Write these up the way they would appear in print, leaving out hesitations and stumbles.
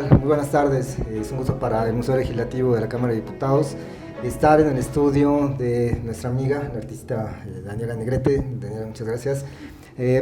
tal? Muy buenas tardes. Es un gusto para el Museo Legislativo de la Cámara de Diputados estar en el estudio de nuestra amiga, la artista Daniela Negrete. Daniela, muchas gracias.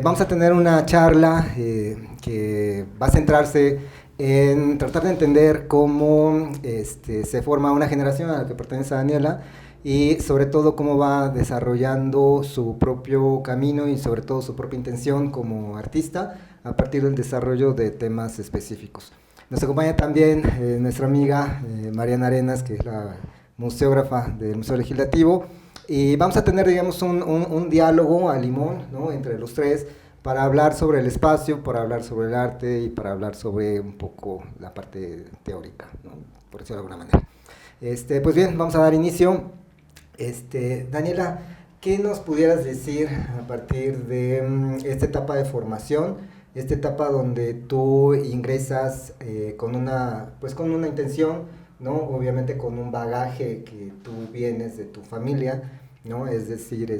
Vamos a tener una charla que va a centrarse en tratar de entender cómo se forma una generación a la que pertenece Daniela y sobre todo cómo va desarrollando su propio camino y sobre todo su propia intención como artista a partir del desarrollo de temas específicos. Nos acompaña también nuestra amiga Mariana Arenas, que es la museógrafa del Museo Legislativo, y vamos a tener, digamos, un diálogo a limón, ¿no?, entre los tres, para hablar sobre el espacio, para hablar sobre el arte y para hablar sobre un poco la parte teórica, ¿no?, por decirlo de alguna manera. Pues bien, vamos a dar inicio. Daniela, ¿qué nos pudieras decir a partir de esta etapa de formación, esta etapa donde tú ingresas con una intención, ¿no?, obviamente con un bagaje que tú vienes de tu familia, ¿no?, es decir,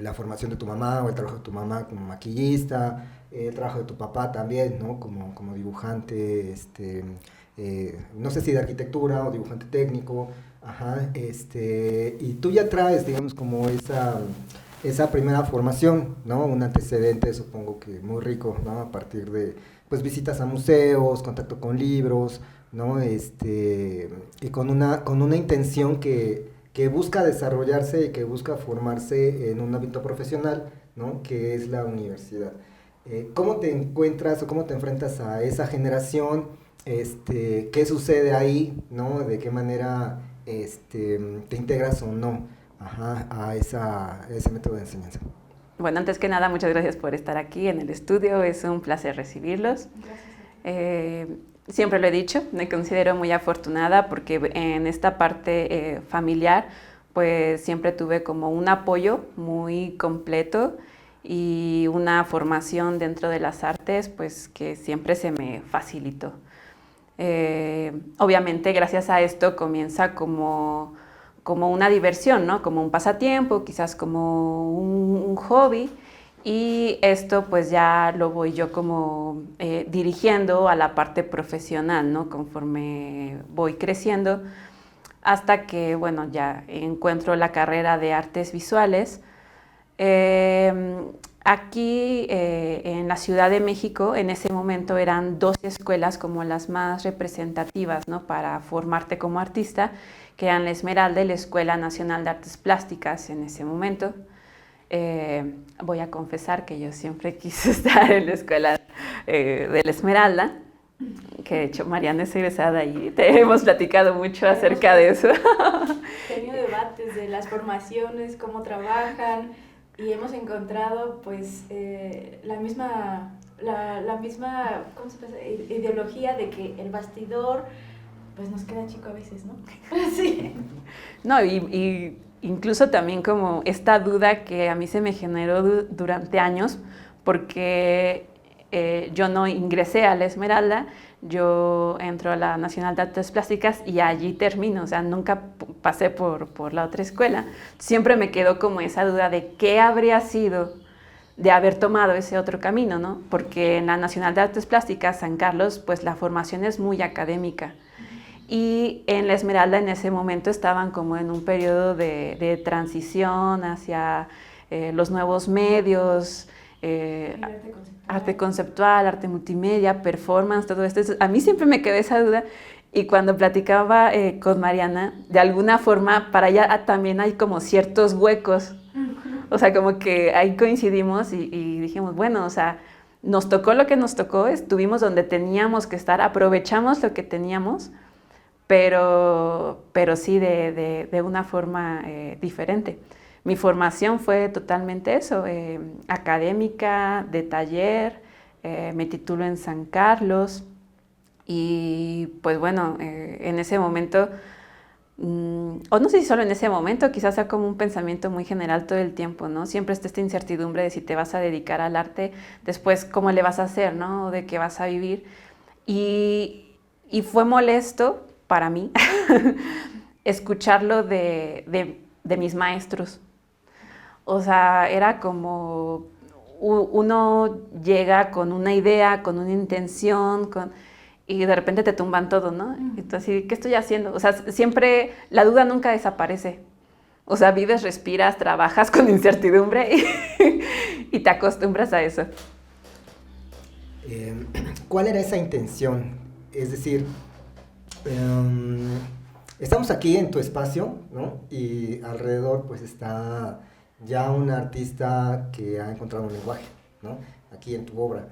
la formación de tu mamá o el trabajo de tu mamá como maquillista, el trabajo de tu papá también, ¿no?, como dibujante, no sé si de arquitectura o dibujante técnico, ajá, y tú ya traes, digamos, como esa primera formación, ¿no?, un antecedente, supongo que muy rico, ¿no?, a partir de, pues, visitas a museos, contacto con libros, ¿no?, y con una intención que busca desarrollarse y que busca formarse en un ámbito profesional, ¿no?, que es la universidad. ¿Cómo te encuentras o cómo te enfrentas a esa generación? ¿Qué sucede ahí, ¿no?, de qué manera te integras o no, ajá, a ese método de enseñanza? Bueno, antes que nada, muchas gracias por estar aquí en el estudio, es un placer recibirlos. Siempre lo he dicho, me considero muy afortunada porque en esta parte familiar, pues siempre tuve como un apoyo muy completo y una formación dentro de las artes, pues que siempre se me facilitó. Obviamente, gracias a esto comienza como una diversión, ¿no?, como un pasatiempo, quizás como un hobby. Y esto pues ya lo voy yo como dirigiendo a la parte profesional, ¿no?, conforme voy creciendo, hasta que, bueno, ya encuentro la carrera de artes visuales. Aquí en la Ciudad de México, en ese momento eran 2 escuelas como las más representativas, ¿no?, para formarte como artista, que eran la Esmeralda y la Escuela Nacional de Artes Plásticas en ese momento. Voy a confesar que yo siempre quise estar en la escuela de la Esmeralda, que de hecho Mariana es egresada y te hemos platicado mucho acerca de eso. Tenido debates de las formaciones, cómo trabajan, y hemos encontrado pues la misma ¿cómo se dice?, ideología de que el bastidor pues nos queda chico a veces, ¿no? Sí. No, y incluso también como esta duda que a mí se me generó durante años, porque yo no ingresé a la Esmeralda, yo entro a la Nacional de Artes Plásticas y allí termino, o sea, nunca pasé por la otra escuela. Siempre me quedó como esa duda de qué habría sido de haber tomado ese otro camino, ¿no? Porque en la Nacional de Artes Plásticas, San Carlos, pues la formación es muy académica. Y en la Esmeralda en ese momento estaban como en un periodo de transición hacia los nuevos medios, arte conceptual, arte multimedia, performance, todo esto. Entonces, a mí siempre me quedó esa duda, y cuando platicaba con Mariana, de alguna forma para ella también hay como ciertos huecos, o sea, como que ahí coincidimos y dijimos, bueno, o sea, nos tocó lo que nos tocó, estuvimos donde teníamos que estar, aprovechamos lo que teníamos, pero sí de una forma diferente. Mi formación fue totalmente eso, académica, de taller, me titulo en San Carlos y pues bueno, en ese momento, o no sé si solo en ese momento, quizás sea como un pensamiento muy general todo el tiempo, ¿no? Siempre está esta incertidumbre de si te vas a dedicar al arte, después cómo le vas a hacer, ¿no? De qué vas a vivir. Y fue molesto para mí escucharlo de mis maestros. O sea, era como uno llega con una idea, con una intención, y de repente te tumban todo, ¿no? Y tú así, ¿qué estoy haciendo? O sea, siempre, la duda nunca desaparece. O sea, vives, respiras, trabajas con incertidumbre y te acostumbras a eso. ¿Cuál era esa intención? Es decir, estamos aquí en tu espacio, ¿no? Y alrededor pues está ya un artista que ha encontrado un lenguaje, ¿no? Aquí en tu obra.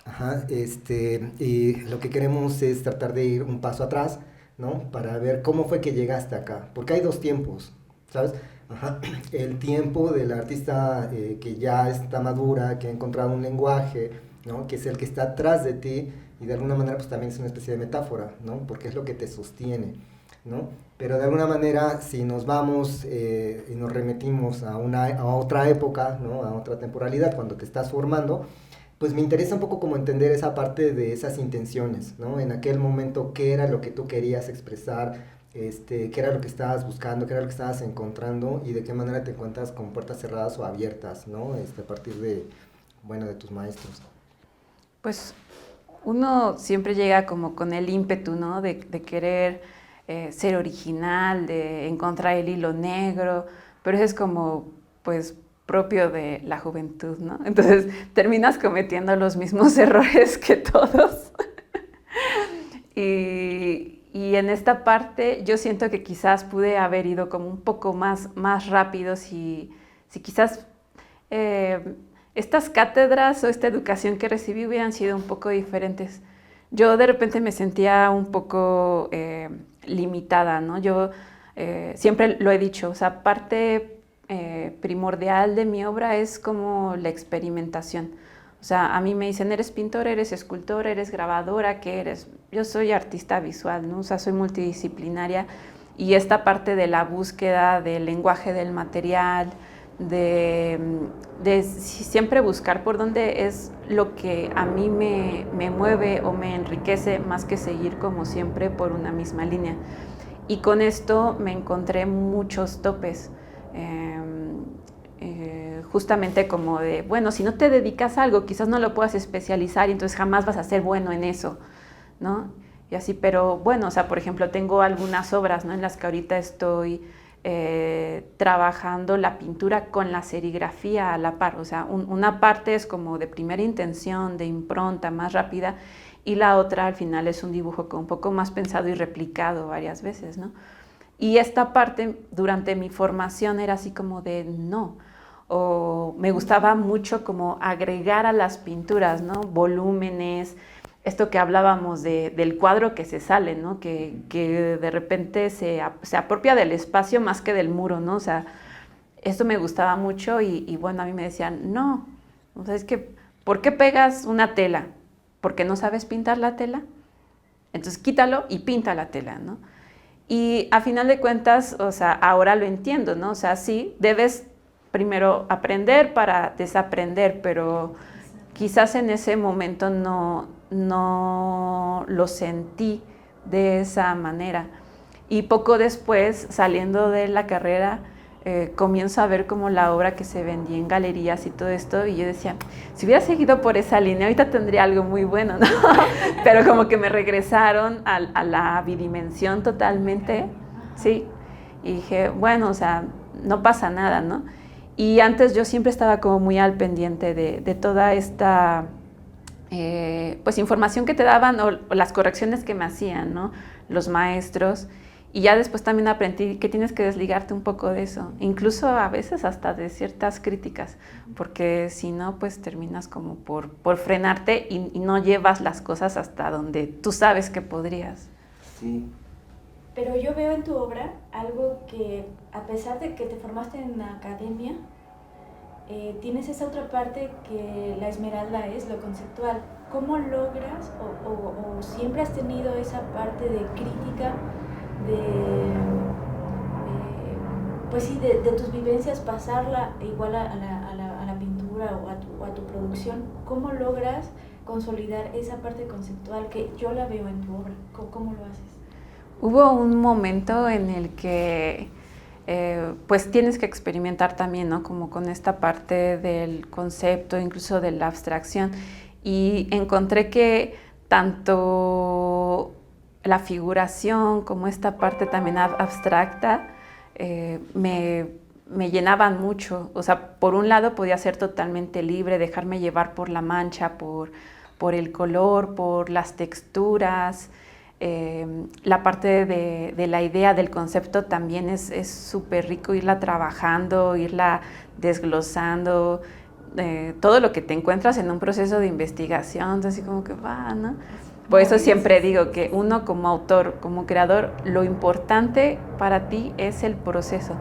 Ajá, y lo que queremos es tratar de ir un paso atrás, ¿no? Para ver cómo fue que llegaste acá. Porque hay dos tiempos, ¿sabes? Ajá. El tiempo del artista que ya está madura, que ha encontrado un lenguaje, ¿no? Que es el que está atrás de ti y de alguna manera pues también es una especie de metáfora, ¿no? Porque es lo que te sostiene, ¿no? Pero de alguna manera si nos vamos y nos remitimos a otra época, ¿no? A otra temporalidad, cuando te estás formando, pues me interesa un poco como entender esa parte de esas intenciones, ¿no? En aquel momento, ¿qué era lo que tú querías expresar? ¿Qué era lo que estabas buscando? ¿Qué era lo que estabas encontrando? Y de qué manera te encuentras con puertas cerradas o abiertas, ¿no? A partir de, bueno, de tus maestros. Pues uno siempre llega como con el ímpetu, ¿no? De querer ser original, de encontrar el hilo negro, pero eso es como, pues, propio de la juventud, ¿no? Entonces terminas cometiendo los mismos errores que todos. Y en esta parte yo siento que quizás pude haber ido como un poco más rápido si quizás estas cátedras o esta educación que recibí hubieran sido un poco diferentes. Yo de repente me sentía un poco limitada, ¿no? Yo siempre lo he dicho, o sea, parte primordial de mi obra es como la experimentación. O sea, a mí me dicen, eres pintor, eres escultor, eres grabadora, ¿qué eres? Yo soy artista visual, ¿no? O sea, soy multidisciplinaria y esta parte de la búsqueda del lenguaje del material, de siempre buscar por dónde es lo que a mí me mueve o me enriquece más que seguir como siempre por una misma línea. Y con esto me encontré muchos topes. Justamente como de, bueno, si no te dedicas a algo, quizás no lo puedas especializar y entonces jamás vas a ser bueno en eso, ¿no? Y así, pero bueno, o sea, por ejemplo, tengo algunas obras, ¿no? En las que ahorita estoy trabajando la pintura con la serigrafía a la par, o sea, una parte es como de primera intención, de impronta más rápida, y la otra al final es un dibujo como un poco más pensado y replicado varias veces, ¿no? Y esta parte durante mi formación era así como de no, o me gustaba mucho como agregar a las pinturas, ¿no? Volúmenes, esto que hablábamos del cuadro que se sale, ¿no? Que de repente se apropia del espacio más que del muro, ¿no? O sea, esto me gustaba mucho y bueno, a mí me decían, no, o sea, es que, ¿por qué pegas una tela? ¿Porque no sabes pintar la tela? Entonces quítalo y pinta la tela, ¿no? Y a final de cuentas, o sea, ahora lo entiendo, ¿no? O sea, sí, debes primero aprender para desaprender, pero quizás en ese momento no lo sentí de esa manera. Y poco después, saliendo de la carrera, comienzo a ver como la obra que se vendía en galerías y todo esto, y yo decía, si hubiera seguido por esa línea, ahorita tendría algo muy bueno, ¿no? Pero como que me regresaron a la bidimensión totalmente, ¿sí? Y dije, bueno, o sea, no pasa nada, ¿no? Y antes yo siempre estaba como muy al pendiente de toda esta pues información que te daban o las correcciones que me hacían, ¿no? Los maestros. Y ya después también aprendí que tienes que desligarte un poco de eso, incluso a veces hasta de ciertas críticas, porque si no, pues terminas como por frenarte y no llevas las cosas hasta donde tú sabes que podrías. Sí. Pero yo veo en tu obra algo que, a pesar de que te formaste en la academia, tienes esa otra parte que la Esmeralda es, lo conceptual. ¿Cómo logras o siempre has tenido esa parte de crítica, pues sí, de tus vivencias, pasarla igual a la pintura o a tu producción? ¿Cómo logras consolidar esa parte conceptual que yo la veo en tu obra? ¿Cómo lo haces? Hubo un momento en el que pues tienes que experimentar también, ¿no? Como con esta parte del concepto, incluso de la abstracción. Y encontré que tanto la figuración como esta parte también abstracta me llenaban mucho. O sea, por un lado podía ser totalmente libre, dejarme llevar por la mancha, por el color, por las texturas. La parte de la idea, del concepto también es súper rico irla trabajando, irla desglosando, todo lo que te encuentras en un proceso de investigación, así como que va, ¿no? Por eso siempre digo que uno como autor, como creador, lo importante para ti es el proceso.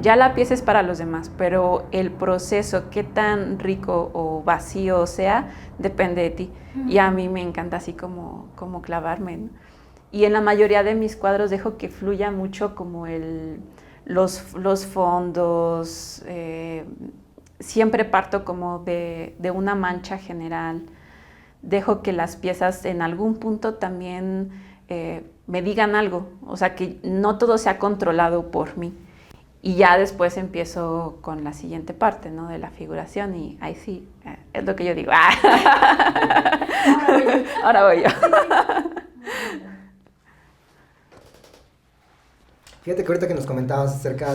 Ya la pieza es para los demás, pero el proceso, qué tan rico o vacío sea, depende de ti. Y a mí me encanta así como clavarme, ¿no? Y en la mayoría de mis cuadros dejo que fluya mucho como los fondos. Siempre parto como de una mancha general. Dejo que las piezas en algún punto también me digan algo. O sea, que no todo sea controlado por mí. Y ya después empiezo con la siguiente parte, ¿no? De la figuración y ahí sí, es lo que yo digo. Ahora voy yo. Fíjate que ahorita que nos comentabas acerca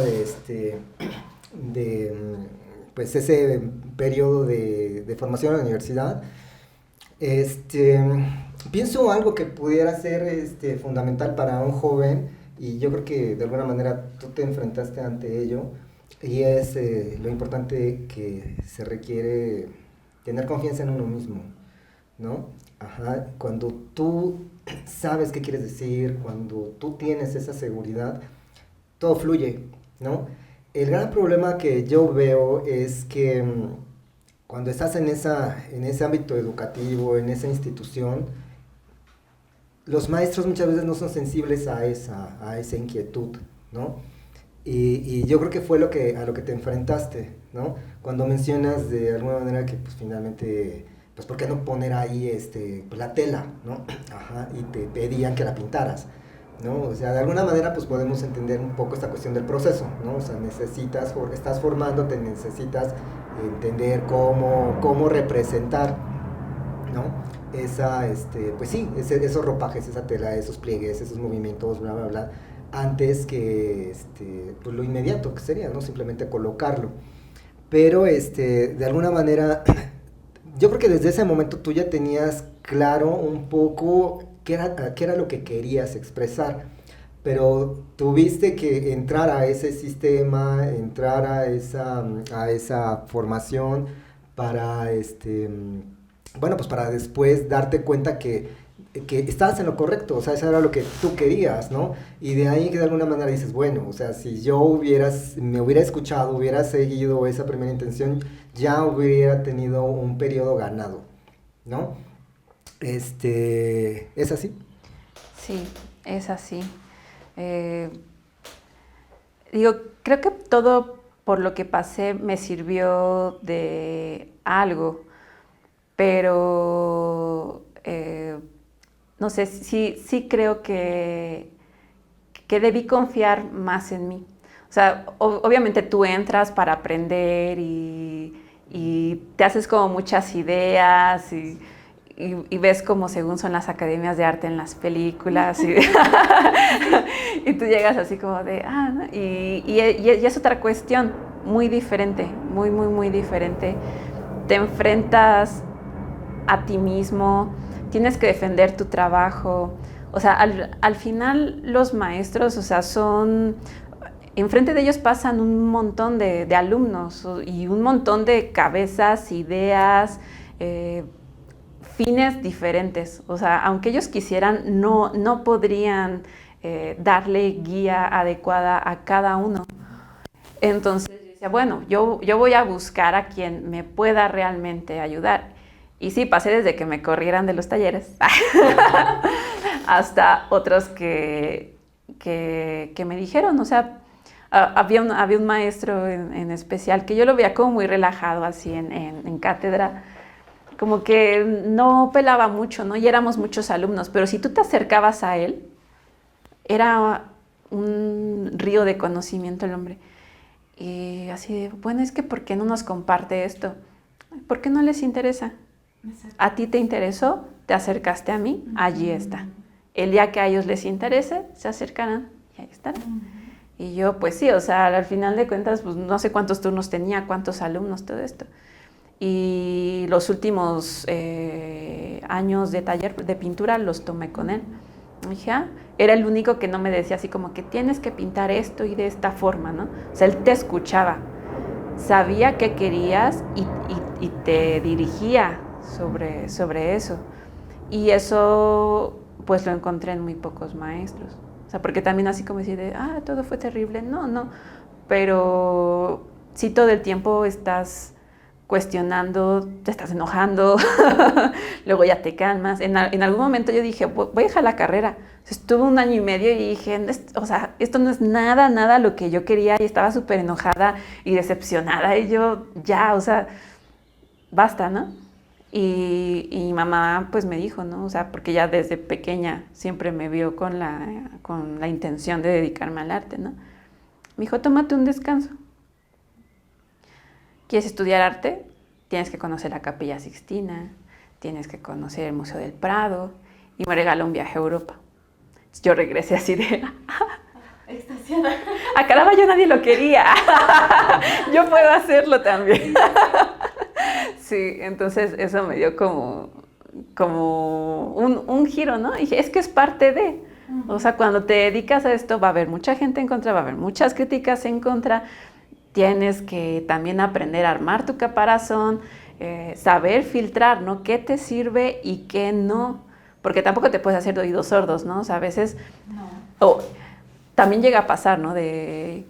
pues ese periodo de formación en la universidad, pienso algo que pudiera ser fundamental para un joven, y yo creo que de alguna manera tú te enfrentaste ante ello, y es lo importante que se requiere tener confianza en uno mismo, ¿no? Ajá, cuando tú sabes qué quieres decir, cuando tú tienes esa seguridad, todo fluye, ¿no? El gran problema que yo veo es que cuando estás en ese ámbito educativo, en esa institución, los maestros muchas veces no son sensibles a esa inquietud, ¿no? Y yo creo que fue a lo que te enfrentaste, ¿no? Cuando mencionas de alguna manera que pues finalmente, pues ¿por qué no poner ahí pues, la tela, ¿no? Ajá, y te pedían que la pintaras, ¿no? O sea, de alguna manera pues podemos entender un poco esta cuestión del proceso, ¿no? O sea, estás formándote, necesitas entender cómo representar, ¿no? Pues sí, esos ropajes, esa tela, esos pliegues, esos movimientos, bla, bla, bla, antes que pues lo inmediato que sería, ¿no? Simplemente colocarlo. Pero de alguna manera, yo creo que desde ese momento tú ya tenías claro un poco qué era lo que querías expresar, pero tuviste que entrar a ese sistema, entrar a esa formación para bueno, pues para después darte cuenta que estabas en lo correcto, o sea, eso era lo que tú querías, ¿no? Y de ahí que de alguna manera dices, bueno, o sea, si yo me hubiera escuchado, hubiera seguido esa primera intención, ya hubiera tenido un periodo ganado, ¿no? ¿Es así? Sí, es así. Digo, creo que todo por lo que pasé me sirvió de algo, pero no sé, sí creo que debí confiar más en mí. O sea, obviamente tú entras para aprender y te haces como muchas ideas y ves como según son las academias de arte en las películas y tú llegas así como de, ¿no? Y es otra cuestión muy diferente, muy, muy, muy diferente. Te enfrentas a ti mismo, tienes que defender tu trabajo. O sea, al final los maestros, o sea, enfrente de ellos pasan un montón de alumnos y un montón de cabezas, ideas, fines diferentes. O sea, aunque ellos quisieran, no podrían darle guía adecuada a cada uno. Entonces yo decía, bueno, yo voy a buscar a quien me pueda realmente ayudar. Y sí, pasé desde que me corrieran de los talleres hasta otros que me dijeron, o sea, había un maestro en especial que yo lo veía como muy relajado así en cátedra, como que no pelaba mucho, ¿no? Y éramos muchos alumnos, pero si tú te acercabas a él, era un río de conocimiento el hombre. Y así de, bueno, es que ¿por qué no nos comparte esto? ¿Por qué no les interesa? Exacto. ¿A ti te interesó? te acercaste a mí, allí está. El día que a ellos les interese, se acercarán y ahí están. Y yo, pues sí, o sea, al final de cuentas, pues no sé cuántos turnos tenía, cuántos alumnos, todo esto. Y los últimos años de taller de pintura los tomé con él. Dije, era el único que no me decía así como que tienes que pintar esto y de esta forma, ¿no? O sea, él te escuchaba, sabía qué querías y te dirigía sobre eso. Y eso, pues lo encontré en muy pocos maestros. O sea, porque también así como decir, todo fue terrible. No, pero sí todo el tiempo estás cuestionando, te estás enojando, luego ya te calmas. En algún momento yo dije, voy a dejar la carrera. Estuve 1 año y medio y dije, o sea, esto no es nada lo que yo quería, y estaba súper enojada y decepcionada, y yo, ya, o sea, basta, ¿no? Y mi mamá pues me dijo, ¿no? O sea, porque ya desde pequeña siempre me vio con la intención de dedicarme al arte, ¿no? Me dijo, tómate un descanso. ¿Quieres estudiar arte? Tienes que conocer la Capilla Sixtina, tienes que conocer el Museo del Prado, y me regaló un viaje a Europa. Yo regresé así de... extasiada. A Caravaggio nadie lo quería. Yo puedo hacerlo también. Sí, entonces eso me dio como un giro, ¿no? Y dije, es que es parte de... O sea, cuando te dedicas a esto va a haber mucha gente en contra, va a haber muchas críticas en contra. Tienes que también aprender a armar tu caparazón, saber filtrar, ¿no? ¿Qué te sirve y qué no? Porque tampoco te puedes hacer de oídos sordos, ¿no? O sea, a veces... No. También llega a pasar, ¿no? Te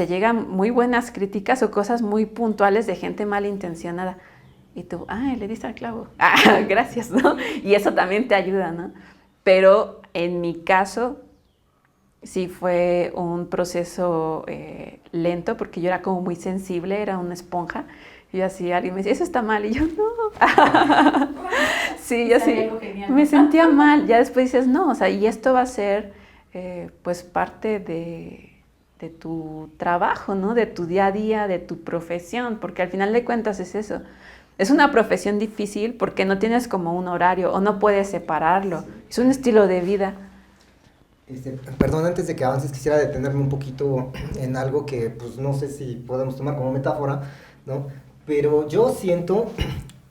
llegan muy buenas críticas o cosas muy puntuales de gente malintencionada. Y tú, le diste al clavo. Gracias, ¿no? Y eso también te ayuda, ¿no? Pero en mi caso, sí fue un proceso lento, porque yo era como muy sensible, era una esponja. Y así alguien me decía, eso está mal, y yo, no. Sí, yo sí, me sentía mal. Ya después dices, no, o sea, y esto va a ser, pues, parte de tu trabajo, ¿no? De tu día a día, de tu profesión, porque al final de cuentas es eso. Es una profesión difícil porque no tienes como un horario o no puedes separarlo. Es un estilo de vida. Perdón, antes de que avances quisiera detenerme un poquito en algo que pues no sé si podemos tomar como metáfora, ¿no? Pero yo siento,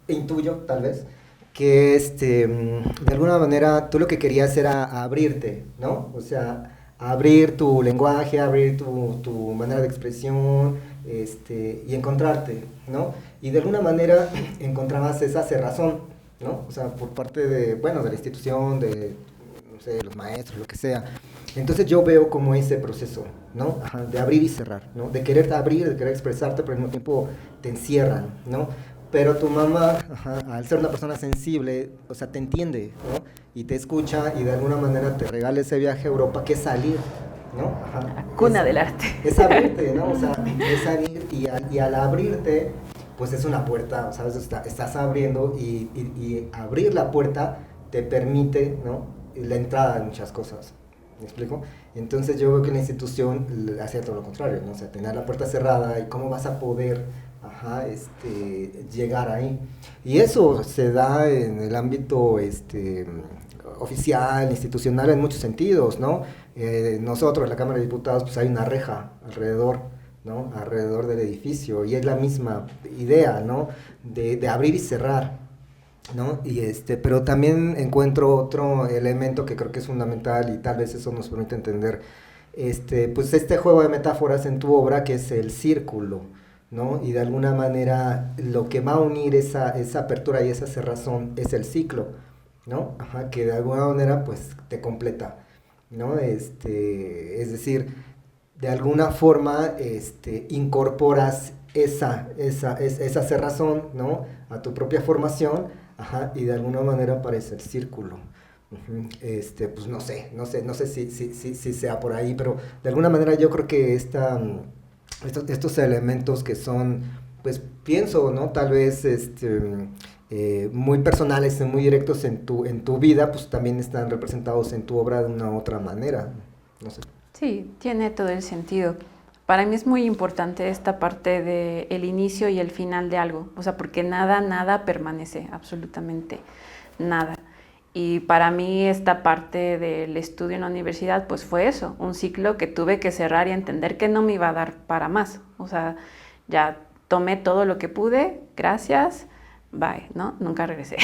e intuyo tal vez, que de alguna manera tú lo que querías era abrirte, ¿no? O sea, abrir tu lenguaje, abrir tu manera de expresión, y encontrarte, ¿no? Y de alguna manera encontrabas esa cerrazón, ¿no? O sea, por parte de la institución, de, no sé, los maestros, lo que sea. Entonces yo veo como ese proceso, ¿no? Ajá, de abrir y cerrar, ¿no? De querer abrir, de querer expresarte, pero al mismo tiempo te encierran, ¿no? Pero tu mamá, al ser una persona sensible, o sea, te entiende, ¿no? Y te escucha y de alguna manera te regala ese viaje a Europa, que es salir, ¿no? Ajá. La cuna del arte. Es abrirte, ¿no? O sea, es salir y al abrirte, pues es una puerta, ¿sabes? Estás abriendo y abrir la puerta te permite, ¿no? La entrada de muchas cosas. ¿Me explico? Entonces yo veo que la institución hacía todo lo contrario, ¿no? O sea, tener la puerta cerrada y cómo vas a poder llegar ahí. Y eso se da en el ámbito oficial, institucional, en muchos sentidos, ¿no? Nosotros, en la Cámara de Diputados, pues hay una reja alrededor, ¿no? Alrededor del edificio, y es la misma idea, ¿no? De abrir y cerrar, ¿no? Pero también encuentro otro elemento que creo que es fundamental, y tal vez eso nos permite entender pues este juego de metáforas en tu obra, que es el círculo, ¿no? Y de alguna manera lo que va a unir esa apertura y esa cerrazón es el ciclo, ¿no? Ajá, que de alguna manera pues te completa, ¿no? Es decir, de alguna forma incorporas esa cerrazón, ¿no? A tu propia formación, y de alguna manera aparece el círculo. Pues no sé si sea por ahí, pero de alguna manera yo creo que estos elementos que son, pues pienso, ¿no? Tal vez muy personales, muy directos en tu vida, pues también están representados en tu obra de una u otra manera, no sé. Sí, tiene todo el sentido. Para mí es muy importante esta parte de el inicio y el final de algo, o sea, porque nada permanece, absolutamente nada. Y para mí esta parte del estudio en la universidad, pues fue eso, un ciclo que tuve que cerrar y entender que no me iba a dar para más. O sea, ya tomé todo lo que pude, gracias, bye, ¿no? Nunca regresé.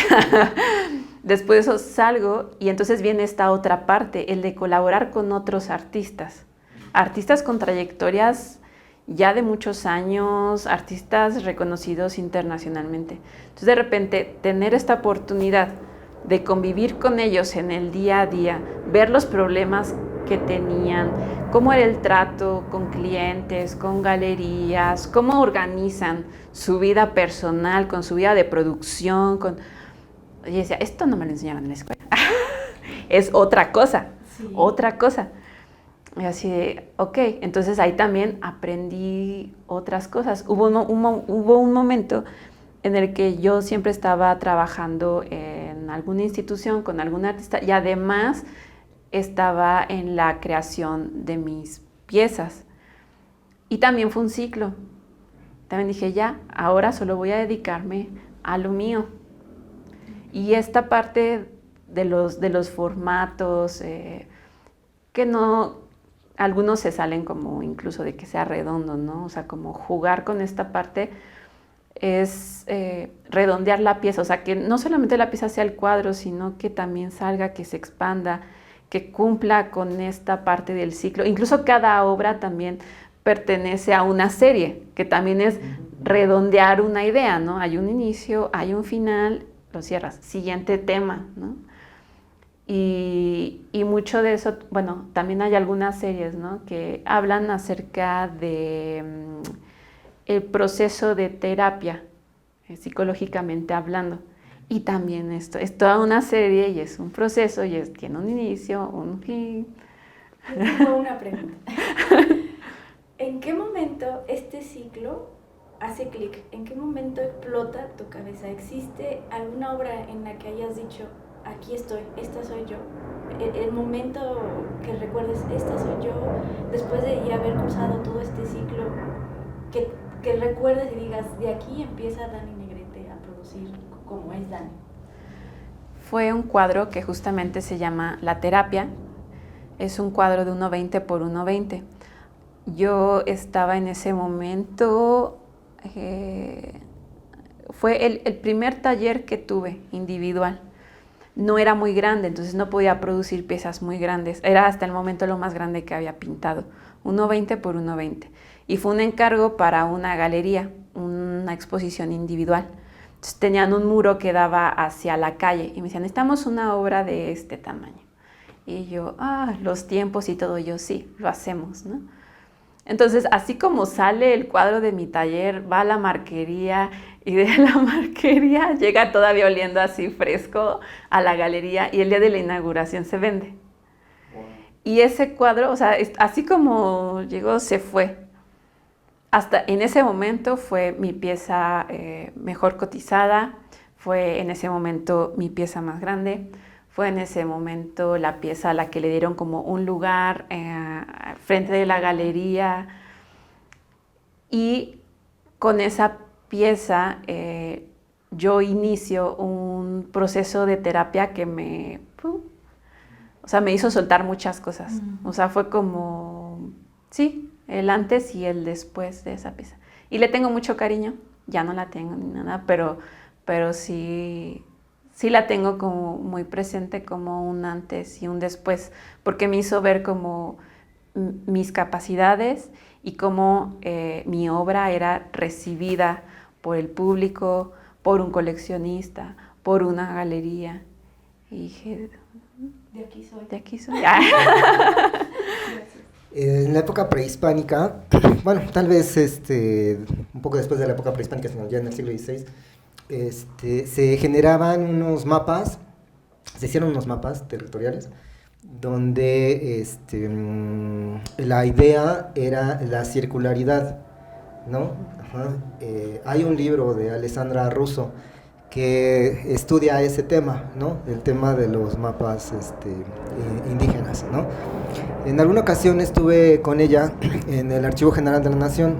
Después de eso salgo y entonces viene esta otra parte, el de colaborar con otros artistas. Artistas con trayectorias ya de muchos años, artistas reconocidos internacionalmente. Entonces de repente tener esta oportunidad de convivir con ellos en el día a día, ver los problemas que tenían, cómo era el trato con clientes, con galerías, cómo organizan su vida personal, con su vida de producción. Y decía, esto no me lo enseñaron en la escuela. Es otra cosa, sí. Otra cosa. Y así de, ok, entonces ahí también aprendí otras cosas. Hubo un momento en el que yo siempre estaba trabajando en alguna institución con algún artista y además estaba en la creación de mis piezas. Y también fue un ciclo. También dije, ya, ahora solo voy a dedicarme a lo mío. Y esta parte de los formatos, que no, algunos se salen como incluso de que sea redondo, ¿no? O sea, como jugar con esta parte es redondear la pieza, o sea, que no solamente la pieza sea el cuadro, sino que también salga, que se expanda, que cumpla con esta parte del ciclo. Incluso cada obra también pertenece a una serie, que también es redondear una idea, ¿no? Hay un inicio, hay un final, lo cierras. Siguiente tema, ¿no? Y mucho de eso, bueno, también hay algunas series, ¿no? Que hablan acerca de el proceso de terapia, psicológicamente hablando. Y también esto es toda una serie y es un proceso y tiene un inicio, un fin. Tengo una pregunta. ¿En qué momento este ciclo hace clic? ¿En qué momento explota tu cabeza? ¿Existe alguna obra en la que hayas dicho, aquí estoy, esta soy yo? El momento que recuerdes, esta soy yo, después de ya haber cruzado todo este ciclo, que recuerdes y digas, de aquí empieza Dani Negrete a producir como es Dani. Fue un cuadro que justamente se llama La Terapia. Es un cuadro de 1.20 por 1.20. Yo estaba en ese momento, fue el primer taller que tuve individual. No era muy grande, entonces no podía producir piezas muy grandes. Era hasta el momento lo más grande que había pintado, 1.20 por 1.20. Y fue un encargo para una galería, una exposición individual. Entonces tenían un muro que daba hacia la calle y me decían, necesitamos una obra de este tamaño. Y yo, los tiempos y todo, yo sí, lo hacemos, ¿no? Entonces, así como sale el cuadro de mi taller, va a la marquería y de la marquería llega todavía oliendo así fresco a la galería y el día de la inauguración se vende. Wow. Y ese cuadro, o sea, así como llegó, se fue. Hasta en ese momento fue mi pieza mejor cotizada, fue en ese momento mi pieza más grande. Fue en ese momento la pieza a la que le dieron como un lugar frente de la galería. Y con esa pieza yo inicio un proceso de terapia que me hizo soltar muchas cosas. O sea, fue como, sí, el antes y el después de esa pieza. Y le tengo mucho cariño, ya no la tengo ni nada, pero sí la tengo como muy presente como un antes y un después, porque me hizo ver como mis capacidades y cómo mi obra era recibida por el público, por un coleccionista, por una galería. Y dije, de aquí soy. De aquí soy. En la época prehispánica, bueno, tal vez un poco después de la época prehispánica, sino ya en el siglo XVI, se generaban unos mapas, se hicieron unos mapas territoriales, donde la idea era la circularidad, ¿no? Ajá. Hay un libro de Alessandra Russo que estudia ese tema, ¿no? El tema de los mapas indígenas, ¿no? En alguna ocasión estuve con ella en el Archivo General de la Nación.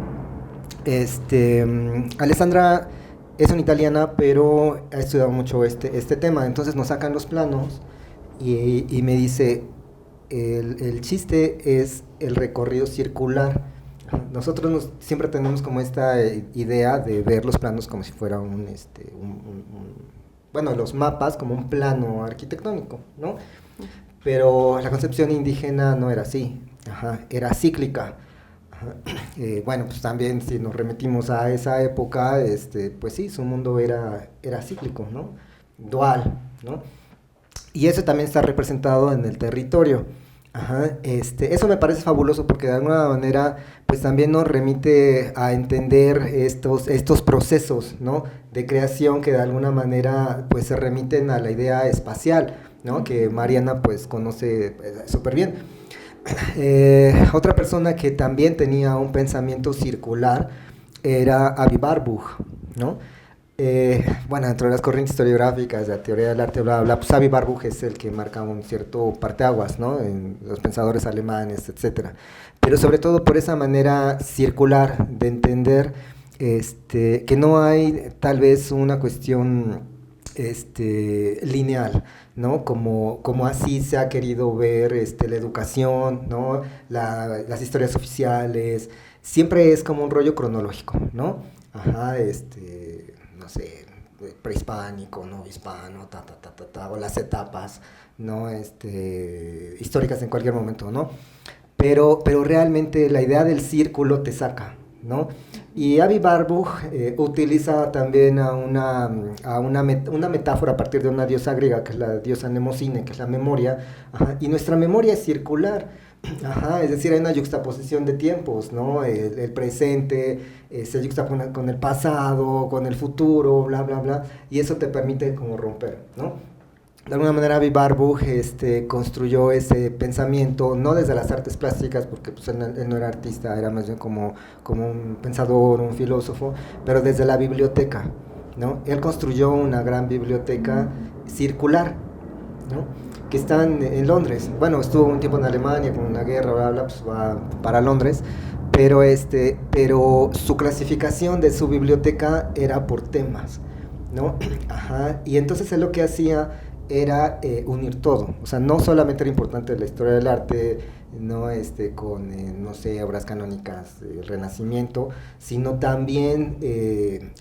Alessandra es una italiana, pero ha estudiado mucho este tema, entonces nos sacan los planos y me dice, el chiste es el recorrido circular. Nosotros siempre tenemos como esta idea de ver los planos como si fuera bueno, los mapas como un plano arquitectónico, ¿no? Pero la concepción indígena no era así, era cíclica. Bueno, pues también si nos remitimos a esa época, pues sí, su mundo era cíclico, ¿no? Dual, ¿no? Y eso también está representado en el territorio. Eso me parece fabuloso porque de alguna manera pues también nos remite a entender estos procesos, ¿no? De creación que de alguna manera pues se remiten a la idea espacial, ¿no? Que Mariana pues conoce súper bien. Otra persona que también tenía un pensamiento circular era Avi Barbuch, ¿no? Bueno, dentro de las corrientes historiográficas, de la teoría del arte, bla, bla, pues Avi Barbuch es el que marca un cierto parteaguas, ¿no? En los pensadores alemanes, etcétera. Pero sobre todo por esa manera circular de entender que no hay tal vez una cuestión lineal, ¿no? Como así se ha querido ver la educación, ¿no? Las historias oficiales, siempre es como un rollo cronológico, ¿no? No sé, prehispánico, no hispano, o las etapas, ¿no? Históricas en cualquier momento, ¿no? Pero realmente la idea del círculo te saca, ¿no? Y Avi Barbuch utiliza también una metáfora a partir de una diosa griega, que es la diosa Mnemosine, que es la memoria, y nuestra memoria es circular, es decir, hay una yuxtaposición de tiempos, ¿no? El presente se yuxtapone con el pasado, con el futuro, bla, bla, bla, y eso te permite como romper, ¿no? De alguna manera Avi Barbuch construyó ese pensamiento, no desde las artes plásticas, porque pues, él no era artista, era más bien como un pensador, un filósofo, pero desde la biblioteca, ¿no? Él construyó una gran biblioteca circular, ¿no? Que está en Londres. Bueno, estuvo un tiempo en Alemania con una guerra, bla, bla, pues va para Londres, pero su clasificación de su biblioteca era por temas, ¿no? Y entonces él lo que hacía era unir todo, o sea, no solamente era importante la historia del arte, no con, no sé, obras canónicas del Renacimiento, sino también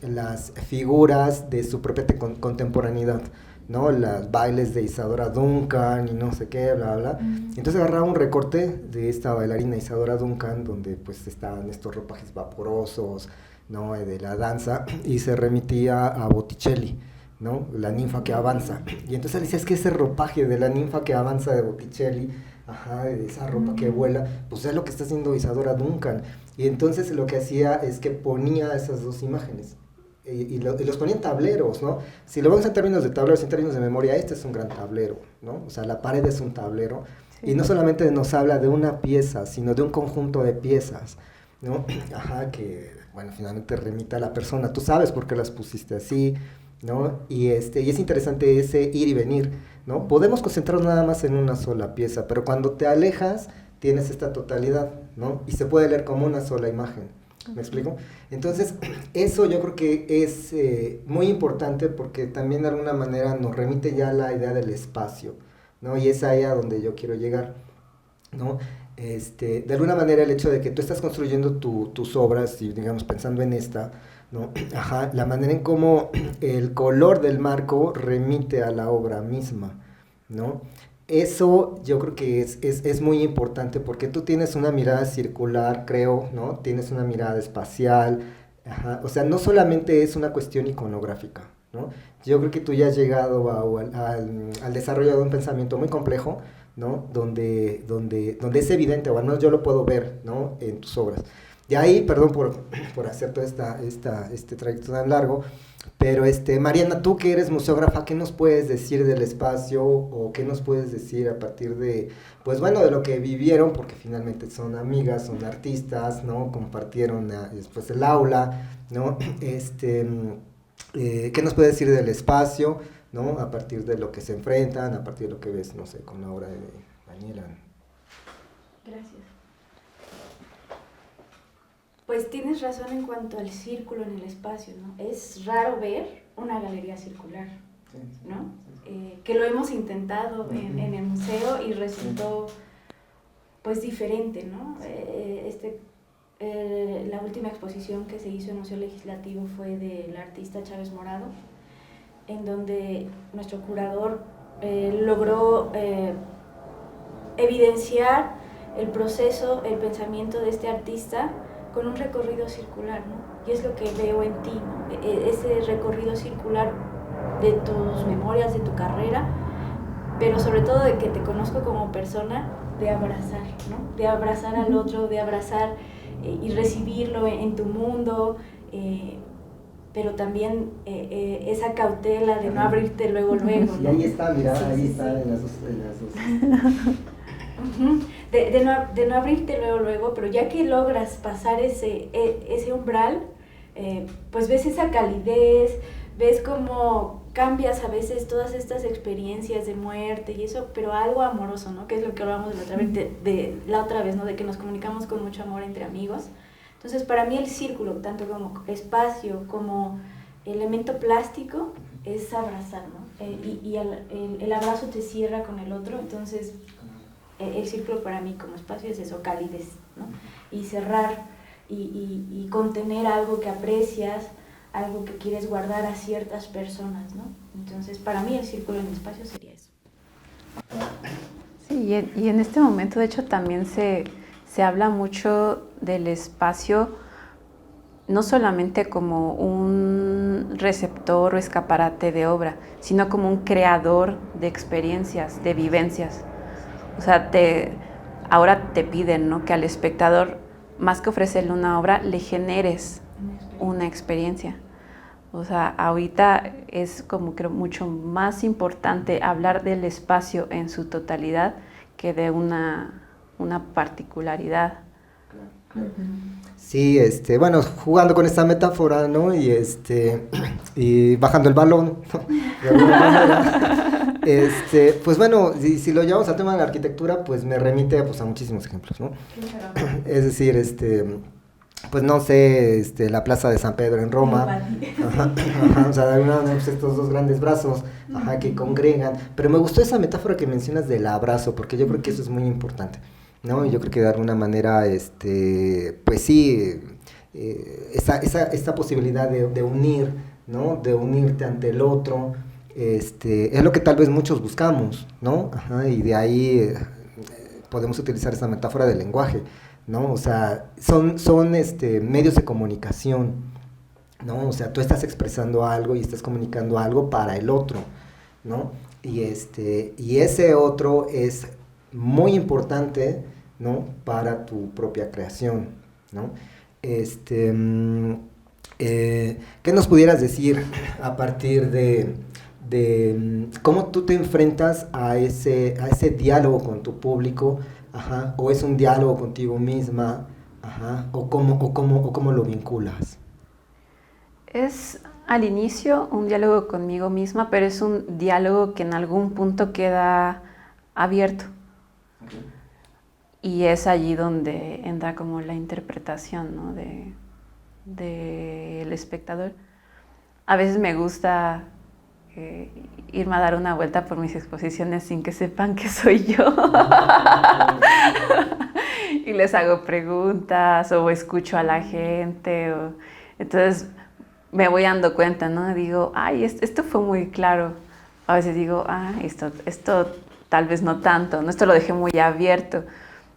las figuras de su propia contemporaneidad, ¿no? Los bailes de Isadora Duncan y no sé qué, bla, bla. Entonces agarraba un recorte de esta bailarina Isadora Duncan, donde pues estaban estos ropajes vaporosos, ¿no? De la danza, y se remitía a Botticelli, ¿no? La ninfa que avanza. Y entonces él decía, es que ese ropaje de la ninfa que avanza de Botticelli, de esa ropa que vuela, pues es lo que está haciendo Isadora Duncan. Y entonces lo que hacía es que ponía esas dos imágenes. Y los ponía en tableros, ¿no? Si lo vemos en términos de tableros, en términos de memoria, este es un gran tablero, ¿no? O sea, la pared es un tablero. Sí. Y no solamente nos habla de una pieza, sino de un conjunto de piezas, ¿no? Que, bueno, finalmente remita a la persona. Tú sabes por qué las pusiste así, ¿no? Y es interesante ese ir y venir, ¿no? Podemos concentrarnos nada más en una sola pieza, pero cuando te alejas tienes esta totalidad, ¿no? Y se puede leer como una sola imagen, ¿me explico? Entonces, eso yo creo que es muy importante porque también de alguna manera nos remite ya a la idea del espacio, ¿no? Y es ahí a donde yo quiero llegar, ¿no? De alguna manera el hecho de que tú estás construyendo tus obras y digamos pensando en esta, ¿no? La manera en cómo el color del marco remite a la obra misma, ¿no? Eso yo creo que es muy importante porque tú tienes una mirada circular, creo, ¿no? Tienes una mirada espacial, o sea, no solamente es una cuestión iconográfica, ¿no? Yo creo que tú ya has llegado al desarrollo de un pensamiento muy complejo, ¿no? Donde es evidente, o al menos yo lo puedo ver, ¿no? En tus obras. De ahí, perdón por hacer todo este trayecto tan largo, pero Mariana, tú que eres museógrafa, ¿qué nos puedes decir del espacio o qué nos puedes decir a partir de, pues bueno, de lo que vivieron, porque finalmente son amigas, son artistas, ¿no? Compartieron después el aula, ¿no? ¿Qué nos puedes decir del espacio, ¿no? A partir de lo que se enfrentan, a partir de lo que ves, no sé, con la obra de Daniela. Gracias. Pues tienes razón en cuanto al círculo en el espacio, ¿no? Es raro ver una galería circular, ¿no? Que lo hemos intentado en el museo y resultó pues diferente, ¿no? La última exposición que se hizo en el Museo Legislativo fue del artista Chávez Morado, en donde nuestro curador logró evidenciar el proceso, el pensamiento de este artista con un recorrido circular, ¿no? Y es lo que veo en ti, ¿no? Ese recorrido circular de tus memorias, de tu carrera, pero sobre todo de que te conozco como persona, de abrazar, ¿no? De abrazar al otro, de abrazar y recibirlo en tu mundo, pero también esa cautela de no abrirte luego, ¿no? Y ahí está, mira, sí, ahí sí, está sí. en las dos. De no abrirte luego, pero ya que logras pasar ese umbral, pues ves esa calidez, ves cómo cambias a veces todas estas experiencias de muerte y eso, pero algo amoroso, ¿no? Que es lo que hablábamos de la otra vez, ¿no? De que nos comunicamos con mucho amor entre amigos. Entonces, para mí el círculo, tanto como espacio, como elemento plástico, es abrazar, ¿no? Y el abrazo te cierra con el otro, entonces el círculo para mí como espacio es eso, calidez, ¿no? Y cerrar y contener algo que aprecias, algo que quieres guardar a ciertas personas, ¿no? Entonces, para mí el círculo en el espacio sería eso. Sí, y en este momento, de hecho, también se habla mucho del espacio, no solamente como un receptor o escaparate de obra, sino como un creador de experiencias, de vivencias. O sea, ahora te piden, ¿no?, que al espectador, más que ofrecerle una obra, le generes una experiencia. O sea, ahorita es como creo mucho más importante hablar del espacio en su totalidad que de una particularidad. Sí, bueno, jugando con esta metáfora, ¿no? Y bajando el balón, ¿no? De alguna manera. Pues bueno, si lo llevamos al tema de la arquitectura, pues me remite pues, a muchísimos ejemplos, ¿no? Es decir, pues no sé, la Plaza de San Pedro en Roma, o sea, de alguna manera pues, estos dos grandes brazos, que congregan, pero me gustó esa metáfora que mencionas del abrazo, porque yo creo que eso es muy importante, ¿no? Yo creo que de alguna manera, pues sí, esa posibilidad de unir, ¿no? De unirte ante el otro, es lo que tal vez muchos buscamos, ¿no? Y de ahí podemos utilizar esa metáfora del lenguaje, ¿no? O sea, son medios de comunicación, ¿no? O sea, tú estás expresando algo y estás comunicando algo para el otro, ¿no? Y ese otro es muy importante, ¿no? Para tu propia creación, ¿no? ¿Qué nos pudieras decir a partir de cómo tú te enfrentas a ese diálogo con tu público, o es un diálogo contigo misma, o cómo lo vinculas? Es al inicio un diálogo conmigo misma, pero es un diálogo que en algún punto queda abierto. Okay. Y es allí donde entra como la interpretación, ¿no? del espectador. A veces me gusta irme a dar una vuelta por mis exposiciones sin que sepan que soy yo. Y les hago preguntas o escucho a la gente. Entonces me voy dando cuenta, ¿no? Digo, ay, esto fue muy claro. A veces digo, esto tal vez no tanto, ¿no? Esto lo dejé muy abierto.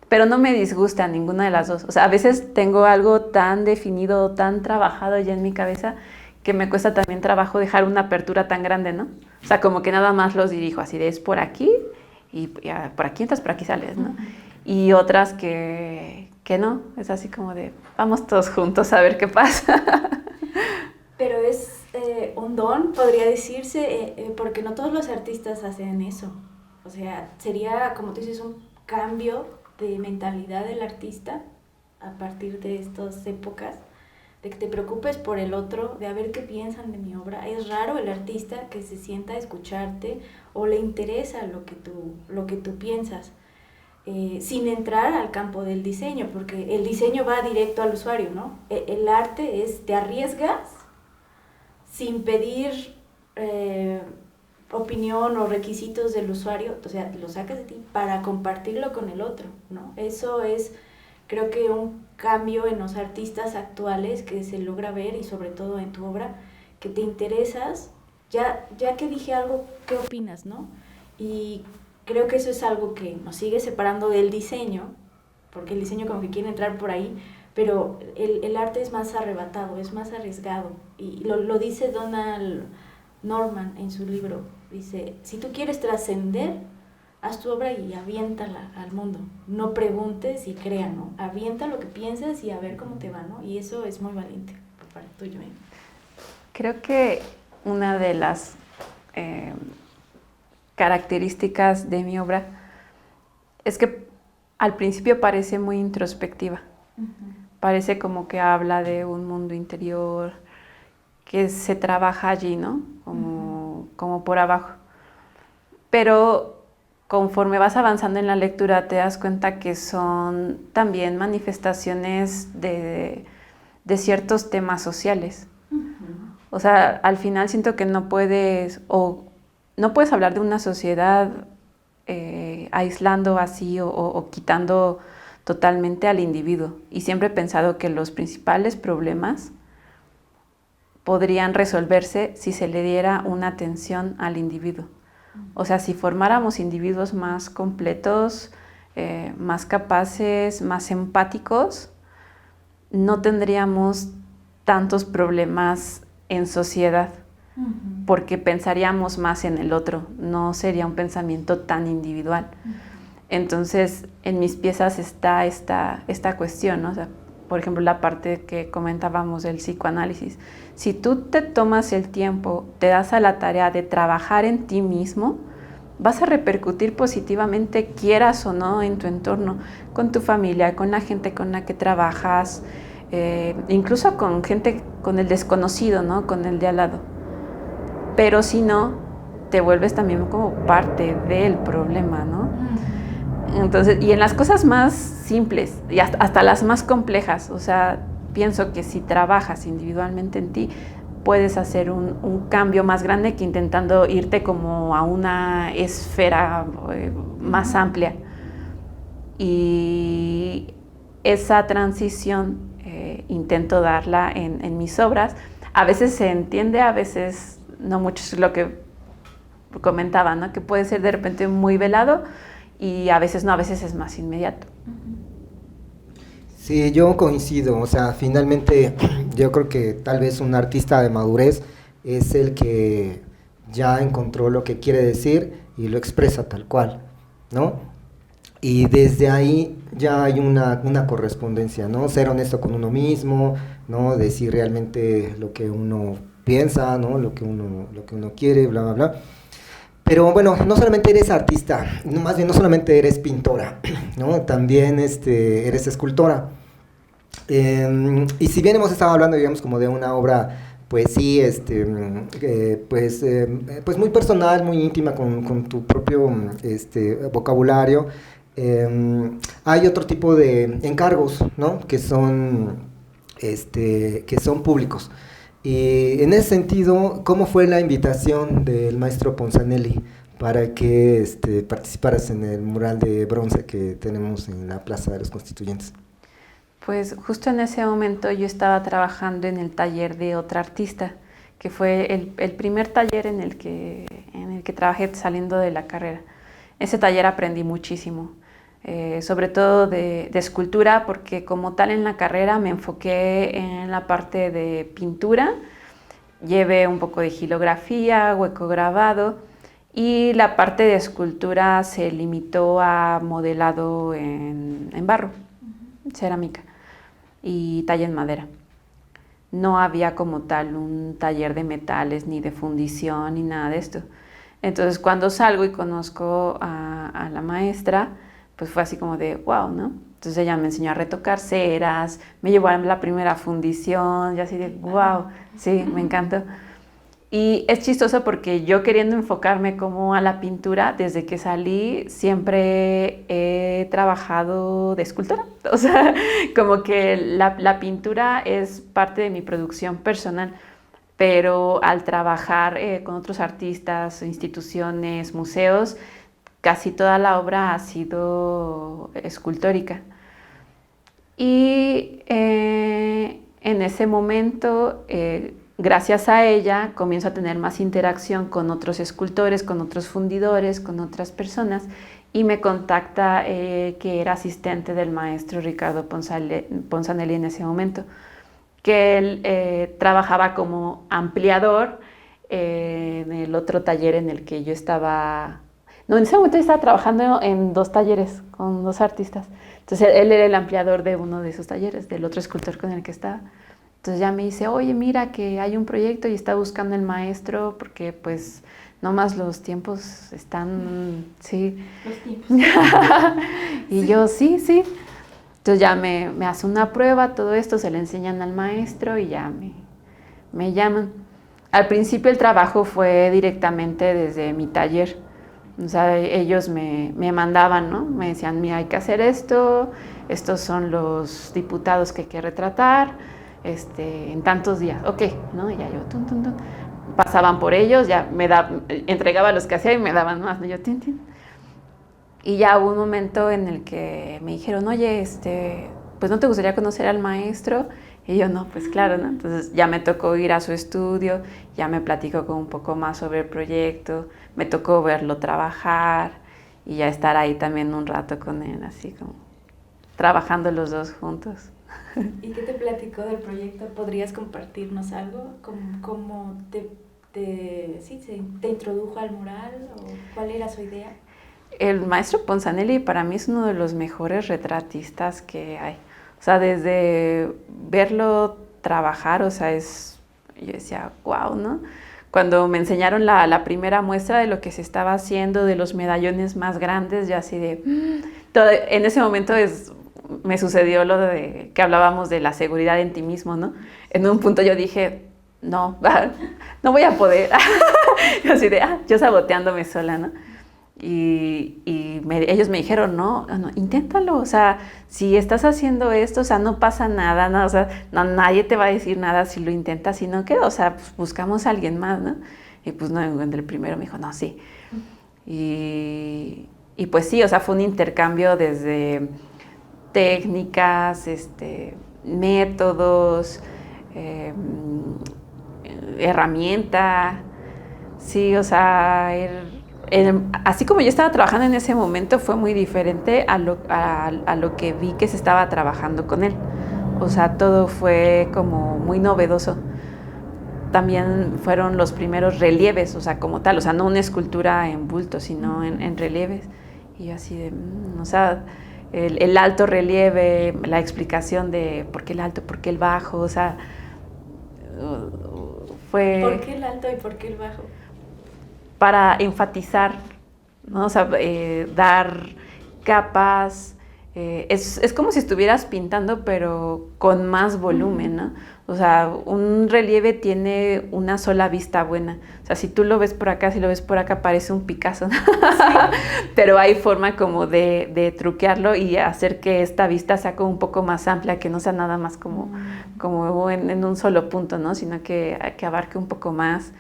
Pero no me disgusta ninguna de las dos. O sea, a veces tengo algo tan definido, tan trabajado ya en mi cabeza, que me cuesta también trabajo dejar una apertura tan grande, ¿no? O sea, como que nada más los dirijo así de es por aquí y por aquí entras, por aquí sales, ¿no? Y otras que no, es así como de vamos todos juntos a ver qué pasa. Pero es un don, podría decirse, porque no todos los artistas hacen eso. O sea, sería, como tú dices, un cambio de mentalidad del artista a partir de estas épocas, de que te preocupes por el otro, de a ver qué piensan de mi obra. Es raro el artista que se sienta a escucharte o le interesa lo que tú piensas. sin entrar al campo del diseño, porque el diseño va directo al usuario, ¿no? El arte es, te arriesgas sin pedir opinión o requisitos del usuario, o sea, lo sacas de ti para compartirlo con el otro, ¿no? Eso es, creo que un cambio en los artistas actuales que se logra ver, y sobre todo en tu obra, que te interesas, ya que dije algo, ¿qué opinas, no? Y creo que eso es algo que nos sigue separando del diseño, porque el diseño como que quiere entrar por ahí, pero el arte es más arrebatado, es más arriesgado, y lo dice Donald Norman en su libro, dice, si tú quieres trascender, haz tu obra y aviéntala al mundo, no preguntes y crea, ¿no? Avienta lo que piensas y a ver cómo te va, ¿no? Y eso es muy valiente por parte tuya. Creo que una de las características de mi obra es que al principio parece muy introspectiva. Parece como que habla de un mundo interior, que se trabaja allí, ¿no? Como por abajo. Pero conforme vas avanzando en la lectura te das cuenta que son también manifestaciones de ciertos temas sociales. O sea, al final siento que no puedes hablar de una sociedad aislando así o quitando totalmente al individuo. Y siempre he pensado que los principales problemas podrían resolverse si se le diera una atención al individuo. O sea, si formáramos individuos más completos, más capaces, más empáticos, no tendríamos tantos problemas en sociedad, porque pensaríamos más en el otro, no sería un pensamiento tan individual. Entonces, en mis piezas está esta cuestión, ¿no? O sea, por ejemplo, la parte que comentábamos del psicoanálisis. Si tú te tomas el tiempo, te das a la tarea de trabajar en ti mismo, vas a repercutir positivamente, quieras o no, en tu entorno, con tu familia, con la gente con la que trabajas, incluso con gente, con el desconocido, ¿no? Con el de al lado. Pero si no, te vuelves también como parte del problema, ¿no? Entonces, y en las cosas más simples y hasta las más complejas, o sea, pienso que si trabajas individualmente en ti, puedes hacer un cambio más grande que intentando irte como a una esfera más amplia. Y esa transición intento darla en mis obras. A veces se entiende, a veces no mucho, es lo que comentaba, ¿no? Que puede ser de repente muy velado y a veces no, a veces es más inmediato. Sí, yo coincido, o sea, finalmente yo creo que tal vez un artista de madurez es el que ya encontró lo que quiere decir y lo expresa tal cual, ¿no? Y desde ahí ya hay una correspondencia, ¿no? Ser honesto con uno mismo, ¿no? Decir realmente lo que uno piensa, ¿no? Lo que uno quiere, bla, bla, bla. Pero bueno, no solamente eres artista, más bien no solamente eres pintora, ¿no? También eres escultora. Y si bien hemos estado hablando, digamos, como de una obra, pues sí, pues muy personal, muy íntima, con tu propio vocabulario, hay otro tipo de encargos, ¿no? Que son públicos. Y en ese sentido, ¿cómo fue la invitación del maestro Ponzanelli para que participaras en el mural de bronce que tenemos en la Plaza de los Constituyentes? Pues justo en ese momento yo estaba trabajando en el taller de otra artista, que fue el primer taller en el que trabajé saliendo de la carrera. Ese taller aprendí muchísimo, sobre todo de escultura, porque como tal en la carrera me enfoqué en la parte de pintura, llevé un poco de xilografía, hueco grabado, y la parte de escultura se limitó a modelado en barro, cerámica y talla en madera. No había como tal un taller de metales, ni de fundición, ni nada de esto. Entonces cuando salgo y conozco a la maestra, pues fue así como de wow, ¿no? Entonces ella me enseñó a retocar ceras, me llevó a la primera fundición, y así de wow, sí, me encantó. Y es chistoso porque yo queriendo enfocarme como a la pintura, desde que salí siempre he trabajado de escultora. O sea, como que la pintura es parte de mi producción personal, pero al trabajar con otros artistas, instituciones, museos, casi toda la obra ha sido escultórica. Y en ese momento, gracias a ella, comienzo a tener más interacción con otros escultores, con otros fundidores, con otras personas, y me contacta que era asistente del maestro Ricardo Ponzanelli en ese momento, que él trabajaba como ampliador en el otro taller en el que yo estaba. No, en ese momento yo estaba trabajando en 2 talleres con 2 artistas. Entonces él era el ampliador de uno de esos talleres, del otro escultor con el que estaba. Entonces ya me dice, oye, mira que hay un proyecto y está buscando el maestro porque pues nomás los tiempos están, sí. Los tiempos. Y yo, sí. Entonces ya me hace una prueba, todo esto, se le enseñan al maestro y ya me llaman. Al principio el trabajo fue directamente desde mi taller. O sea, ellos me mandaban, ¿no? Me decían, mira, hay que hacer esto, estos son los diputados que hay que retratar, en tantos días, ok, ¿no? Y ya yo, pasaban por ellos, ya entregaba los que hacía y me daban más, ¿no? Yo, Y ya hubo un momento en el que me dijeron, oye, pues ¿no te gustaría conocer al maestro? Y yo, no, pues claro, ¿no? Entonces ya me tocó ir a su estudio, ya me platicó con un poco más sobre el proyecto, me tocó verlo trabajar y ya estar ahí también un rato con él, así como trabajando los dos juntos. ¿Y qué te platicó del proyecto? ¿Podrías compartirnos algo? ¿Cómo te introdujo al mural? ¿O cuál era su idea? El maestro Ponzanelli para mí es uno de los mejores retratistas que hay. O sea, desde verlo trabajar, o sea, yo decía, wow, ¿no? Cuando me enseñaron la primera muestra de lo que se estaba haciendo, de los medallones más grandes, yo así de... en ese momento me sucedió lo de que hablábamos de la seguridad en ti mismo, ¿no? En un punto yo dije, no voy a poder. Así de, yo saboteándome sola, ¿no? Y ellos me dijeron, no, inténtalo, o sea, si estás haciendo esto, o sea, no pasa nada, ¿no? O sea, nadie te va a decir nada si lo intentas, sino que, o sea, pues buscamos a alguien más, ¿no? Y pues no, el primero me dijo, no, sí. Y pues sí, o sea, fue un intercambio desde técnicas, métodos, herramienta, sí, o sea, así como yo estaba trabajando en ese momento, fue muy diferente a lo que vi que se estaba trabajando con él. O sea, todo fue como muy novedoso. También fueron los primeros relieves, o sea, como tal, o sea, no una escultura en bulto, sino en relieves. Y yo así de, o sea, el alto relieve, la explicación de por qué el alto, por qué el bajo, o sea, fue... ¿Por qué el alto y por qué el bajo? Para enfatizar, ¿no? O sea, dar capas. Es como si estuvieras pintando, pero con más volumen, ¿no? O sea, un relieve tiene una sola vista buena. O sea, si tú lo ves por acá, si lo ves por acá, parece un Picasso, ¿no? Sí. Pero hay forma como de truquearlo y hacer que esta vista sea como un poco más amplia, que no sea nada más como en un solo punto, ¿no? Sino que abarque un poco más.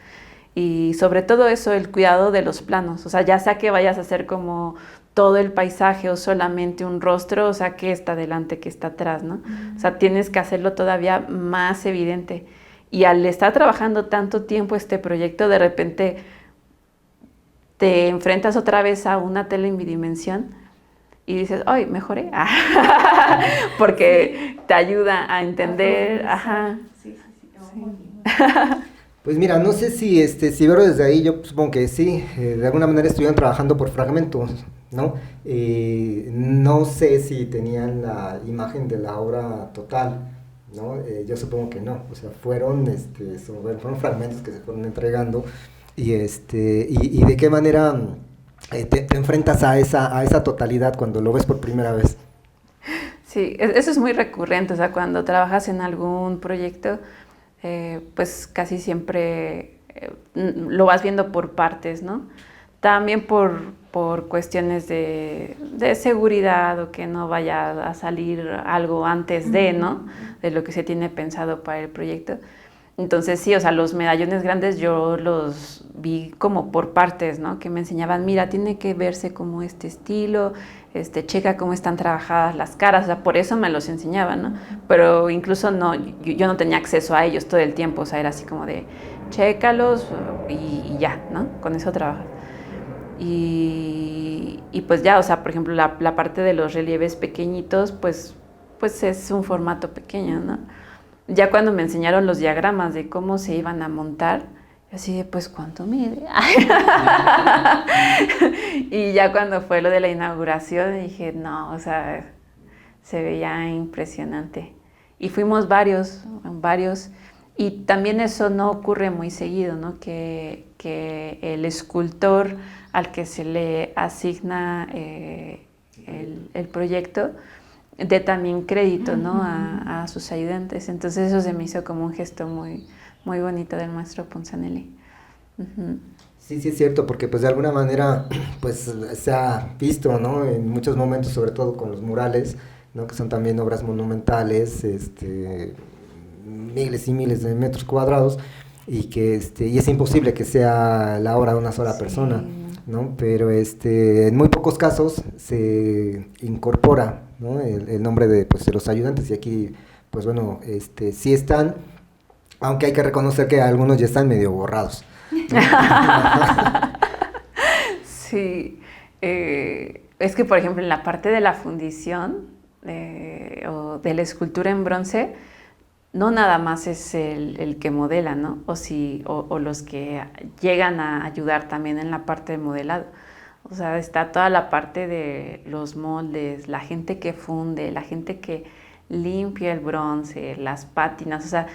Y sobre todo eso, el cuidado de los planos. O sea, ya sea que vayas a hacer como todo el paisaje o solamente un rostro, o sea, qué está delante, qué está atrás, ¿no? O sea, tienes que hacerlo todavía más evidente. Y al estar trabajando tanto tiempo este proyecto, de repente te enfrentas otra vez a una tela en bidimensión y dices, ¡ay, mejoré! Porque te ayuda a entender. Ajá. Sí. Pues mira, no sé si verlo desde ahí, yo supongo que sí, de alguna manera estuvieron trabajando por fragmentos, ¿no? No sé si tenían la imagen de la obra total, ¿no? Yo supongo que no, o sea, fueron fragmentos que se fueron entregando y de qué manera te enfrentas a esa totalidad cuando lo ves por primera vez. Sí, eso es muy recurrente, o sea, cuando trabajas en algún proyecto, pues casi siempre lo vas viendo por partes, ¿no? También por cuestiones de seguridad o que no vaya a salir algo antes de, ¿no? De lo que se tiene pensado para el proyecto. Entonces sí, o sea, los medallones grandes yo los vi como por partes, ¿no? Que me enseñaban, mira, tiene que verse como este estilo, checa cómo están trabajadas las caras, o sea, por eso me los enseñaban, ¿no? Pero incluso no, yo no tenía acceso a ellos todo el tiempo, o sea, era así como de, chécalos y ya, ¿no? Con eso trabajas. Y pues ya, o sea, por ejemplo, la parte de los relieves pequeñitos, pues es un formato pequeño, ¿no? Ya cuando me enseñaron los diagramas de cómo se iban a montar, así de, pues, ¿cuánto mide? Y ya cuando fue lo de la inauguración, dije, no, o sea, se veía impresionante. Y fuimos varios, y también eso no ocurre muy seguido, ¿no? Que el escultor al que se le asigna el proyecto dé también crédito, ¿no? a sus ayudantes. Entonces eso se me hizo como un gesto muy, muy bonito del maestro Ponzanelli. Uh-huh. Sí, sí es cierto, porque pues de alguna manera pues se ha visto, ¿no? En muchos momentos, sobre todo con los murales, ¿no? Que son también obras monumentales, miles y miles de metros cuadrados, y que y es imposible que sea la obra de una sola persona, ¿no? Pero en muy pocos casos se incorpora, ¿no? el nombre de los ayudantes, y aquí pues bueno, sí están, aunque hay que reconocer que algunos ya están medio borrados, ¿no? Sí, es que por ejemplo en la parte de la fundición o de la escultura en bronce, no nada más es el que modela, ¿no? O los que llegan a ayudar también en la parte de modelado. O sea, está toda la parte de los moldes, la gente que funde, la gente que limpia el bronce, las pátinas. O sea,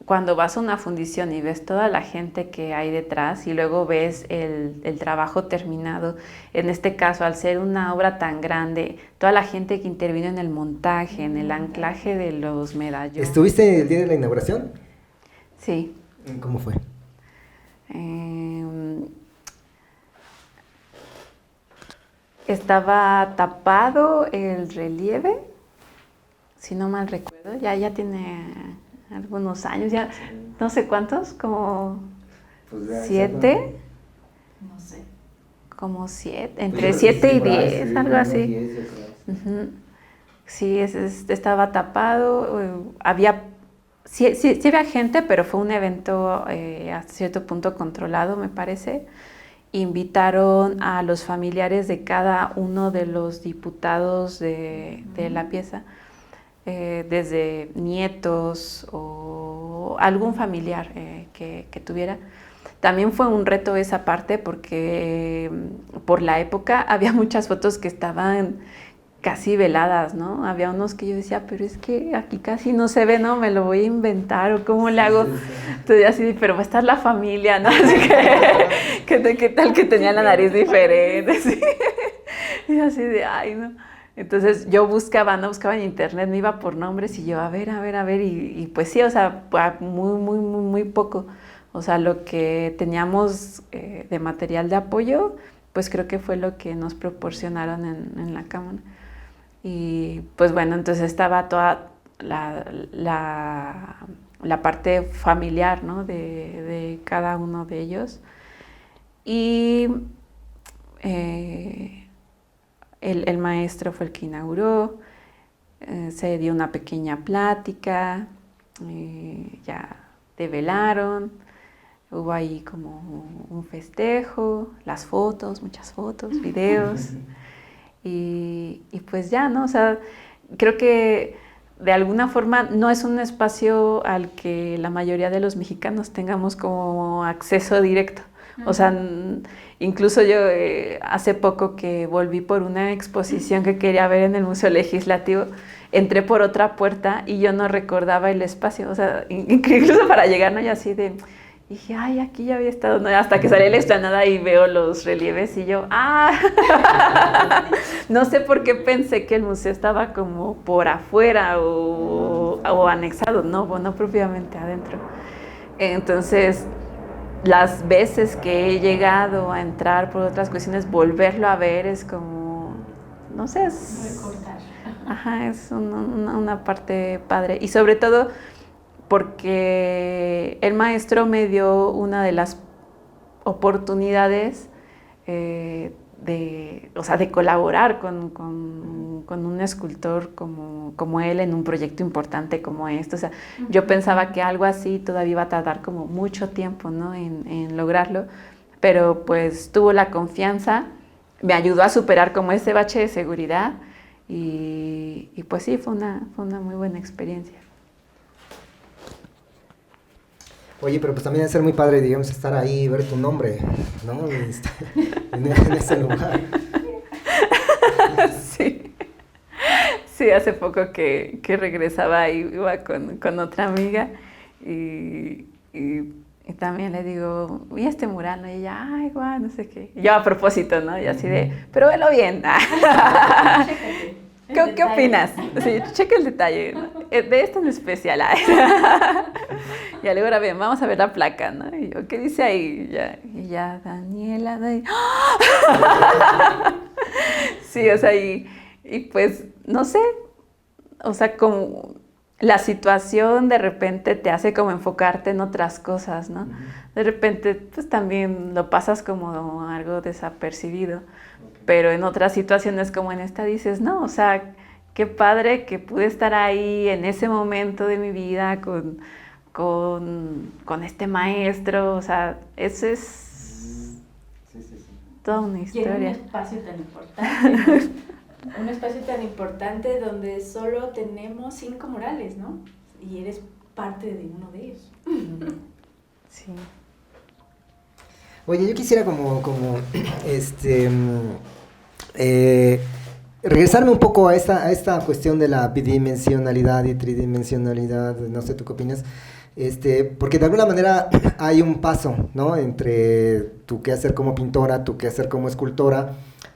cuando vas a una fundición y ves toda la gente que hay detrás y luego ves el trabajo terminado, en este caso, al ser una obra tan grande, toda la gente que intervino en el montaje, en el anclaje de los medallones. ¿Estuviste el día de la inauguración? Sí. ¿Cómo fue? Estaba tapado el relieve, si no mal recuerdo, ya tiene algunos años, ya no sé cuántos, como pues 7, No sé. como 7, entre 7 y 10, algo así. Uh-huh. Sí, estaba tapado, sí había gente, pero fue un evento hasta cierto punto controlado, me parece. Invitaron a los familiares de cada uno de los diputados de la pieza, desde nietos o algún familiar que tuviera. También fue un reto esa parte porque por la época había muchas fotos que estaban casi veladas, ¿no? Había unos que yo decía, pero es que aquí casi no se ve, ¿no? Me lo voy a inventar o cómo le hago. Entonces así, pero va a estar la familia, ¿no? Así que ¿qué tal que tenía la nariz diferente? ¿Sí? Y así de, ay, no. Entonces yo buscaba en internet, me iba por nombres y yo, a ver, y pues sí, o sea, muy, muy, muy, muy poco. O sea, lo que teníamos de material de apoyo, pues creo que fue lo que nos proporcionaron en la cámara. Y pues bueno, entonces estaba toda la parte familiar, ¿no? de cada uno de ellos. Y el maestro fue el que inauguró, se dio una pequeña plática, ya develaron, hubo ahí como un festejo, las fotos, muchas fotos, videos. Y pues ya, ¿no? O sea, creo que de alguna forma no es un espacio al que la mayoría de los mexicanos tengamos como acceso directo. O sea, incluso yo hace poco que volví por una exposición que quería ver en el Museo Legislativo, entré por otra puerta y yo no recordaba el espacio. O sea, incluso para llegar, ¿no? Y así de... Y dije, ay, aquí ya había estado, ¿no? Hasta que salí a la explanada y veo los relieves y yo, no sé por qué pensé que el museo estaba como por afuera o anexado, no propiamente adentro. Entonces, las veces que he llegado a entrar por otras cuestiones, volverlo a ver es como, no sé, Recordar. ajá, es una parte padre. Y sobre todo porque el maestro me dio una de las oportunidades o sea, de colaborar con un escultor como él en un proyecto importante como este. O sea, yo pensaba que algo así todavía iba a tardar como mucho tiempo, ¿no? en lograrlo, pero pues tuvo la confianza, me ayudó a superar como ese bache de seguridad y pues sí, fue una muy buena experiencia. Oye, pero pues también debe ser muy padre, digamos, estar ahí y ver tu nombre, ¿no? En ese lugar. Sí. Sí, hace poco que regresaba y iba con otra amiga y también le digo, ¿y este mural? ¿No? Y ella, ay, guau, no sé qué. Y yo a propósito, ¿no? Y así de, pero velo bien. Chécate. ¿Qué opinas? Sí, checa el detalle, ¿no? De esto en especial. Y luego ahora bien, vamos a ver la placa, ¿no? Y yo, ¿qué dice ahí? Y ya Daniela, sí, o sea, y pues, no sé, o sea, como la situación de repente te hace como enfocarte en otras cosas, ¿no? De repente, pues también lo pasas como algo desapercibido, pero en otras situaciones como en esta dices, no, o sea, qué padre que pude estar ahí en ese momento de mi vida con este maestro, o sea, eso es Sí, sí, sí. toda una Y en un historia. espacio tan importante, ¿no? Un espacio tan importante donde solo tenemos 5 murales, ¿no? Y eres parte de uno de ellos. Sí. Oye, yo quisiera regresarme un poco a esta cuestión de la bidimensionalidad y tridimensionalidad, no sé tú qué opinas, porque de alguna manera hay un paso, ¿no? Entre tu quehacer como pintora, tu quehacer como escultora,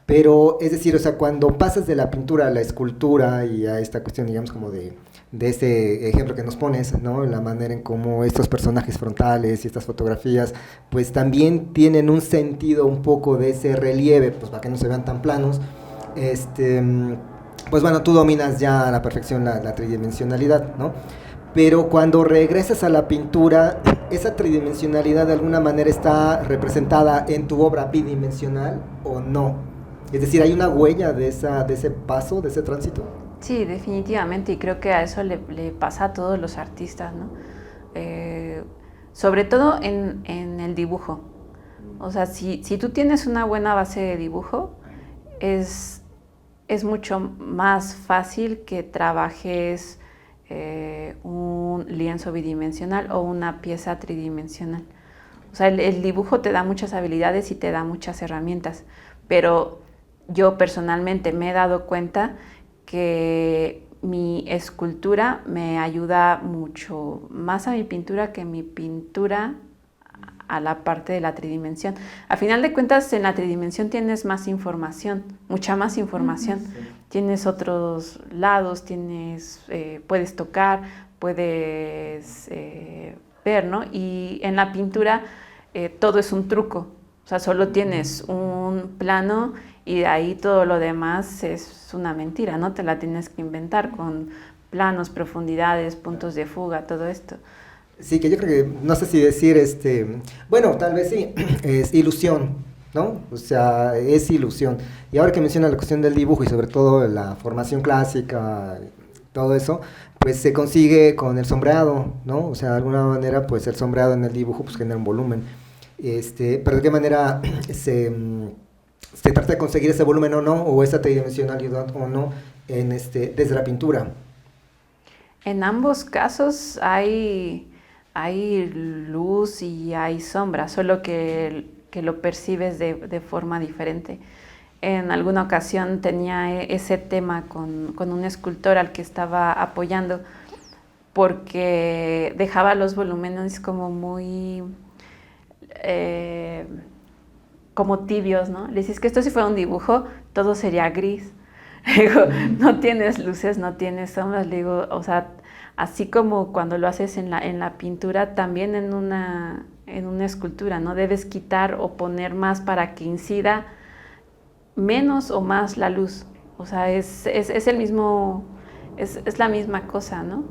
pero es decir, o sea, cuando pasas de la pintura a la escultura y a esta cuestión, digamos, como de este ejemplo que nos pones, ¿no? La manera en cómo estos personajes frontales y estas fotografías, pues también tienen un sentido un poco de ese relieve, pues para que no se vean tan planos. Pues bueno, tú dominas ya a la perfección la tridimensionalidad, ¿no? Pero cuando regresas a la pintura, esa tridimensionalidad de alguna manera está representada en tu obra bidimensional o no. Es decir, ¿hay una huella de ese paso, de ese tránsito? Sí, definitivamente, y creo que a eso le pasa a todos los artistas, ¿no? Sobre todo en el dibujo. O sea, si tú tienes una buena base de dibujo, es mucho más fácil que trabajes un lienzo bidimensional o una pieza tridimensional. O sea, el dibujo te da muchas habilidades y te da muchas herramientas, pero yo personalmente me he dado cuenta que mi escultura me ayuda mucho más a mi pintura que mi pintura a la parte de la tridimensión. A final de cuentas, en la tridimensión tienes más información, mucha más información. Sí. Tienes otros lados, puedes tocar, puedes ver, ¿no? Y en la pintura todo es un truco. O sea, solo tienes un plano y de ahí todo lo demás es una mentira, ¿no? Te la tienes que inventar con planos, profundidades, puntos de fuga, todo esto. Sí, que yo creo que, no sé si decir, bueno, tal vez sí, es ilusión, ¿no? O sea, es ilusión. Y ahora que menciona la cuestión del dibujo y sobre todo la formación clásica, todo eso, pues se consigue con el sombreado, ¿no? O sea, de alguna manera, pues el sombreado en el dibujo pues genera un volumen. Pero de qué manera se trata de conseguir ese volumen o no, o esa tridimensionalidad o no, desde la pintura. En ambos casos hay luz y hay sombra, solo que lo percibes de forma diferente. En alguna ocasión tenía ese tema con un escultor al que estaba apoyando porque dejaba los volúmenes como muy como tibios, ¿no? Le dices que esto si fuera un dibujo, todo sería gris. Le digo, no tienes luces, no tienes sombras. Le digo, o sea, así como cuando lo haces en la pintura, también en una escultura, ¿no? Debes quitar o poner más para que incida menos o más la luz. O sea, es el mismo, es la misma cosa, ¿no?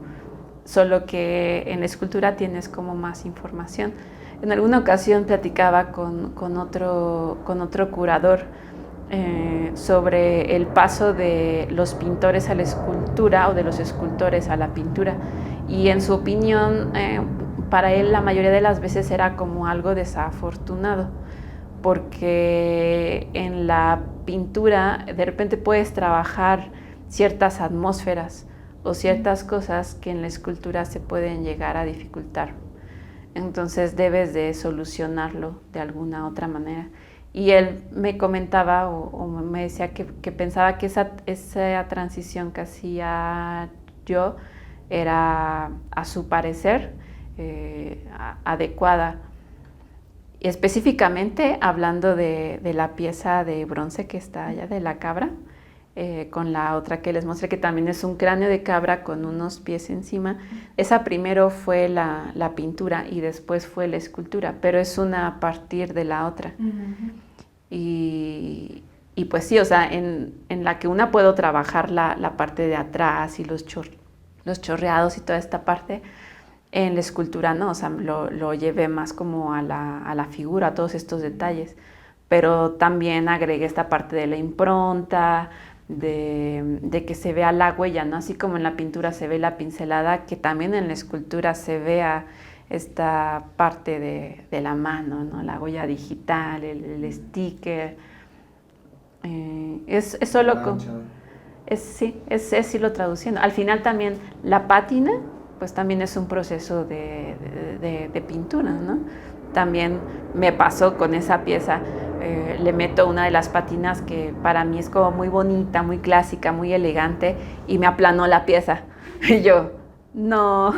Solo que en la escultura tienes como más información. En alguna ocasión platicaba con otro curador sobre el paso de los pintores a la escultura o de los escultores a la pintura. Y en su opinión, para él la mayoría de las veces era como algo desafortunado, porque en la pintura de repente puedes trabajar ciertas atmósferas o ciertas cosas que en la escultura se pueden llegar a dificultar. Entonces debes de solucionarlo de alguna otra manera. Y él me comentaba o me decía que pensaba que esa transición que hacía yo era, a su parecer, adecuada. Y específicamente hablando de la pieza de bronce que está allá, de la cabra, con la otra que les mostré, que también es un cráneo de cabra con unos pies encima. Esa primero fue la pintura y después fue la escultura, pero es una a partir de la otra. Y pues sí, o sea, en la que una puedo trabajar la parte de atrás y los chorreados y toda esta parte, en la escultura no, o sea, lo llevé más como a la figura, a todos estos detalles, pero también agregué esta parte de la impronta, de que se vea la huella, ¿no? Así como en la pintura se ve la pincelada, que también en la escultura se vea esta parte de la mano, ¿no? La huella digital, el sticker. Es solo sí, es irlo traduciendo. Al final también la pátina, pues también es un proceso de pintura, ¿no? También me pasó con esa pieza, le meto una de las pátinas que para mí es como muy bonita, muy clásica, muy elegante, y me aplanó la pieza. Y yo, no,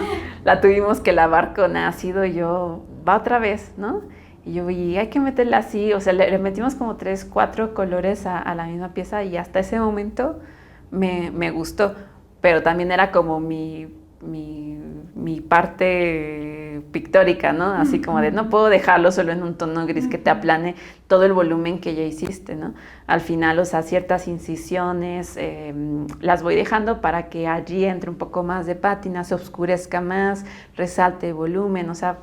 la tuvimos que lavar con ácido, y yo, va otra vez, ¿no? Y yo, y hay que meterla así, o sea, le metimos como 3, 4 colores a la misma pieza, y hasta ese momento me gustó, pero también era como mi parte pictórica, ¿no? Así como de no puedo dejarlo solo en un tono gris que te aplane todo el volumen que ya hiciste, ¿no? Al final, o sea, ciertas incisiones las voy dejando para que allí entre un poco más de pátina, se oscurezca más, resalte volumen, o sea,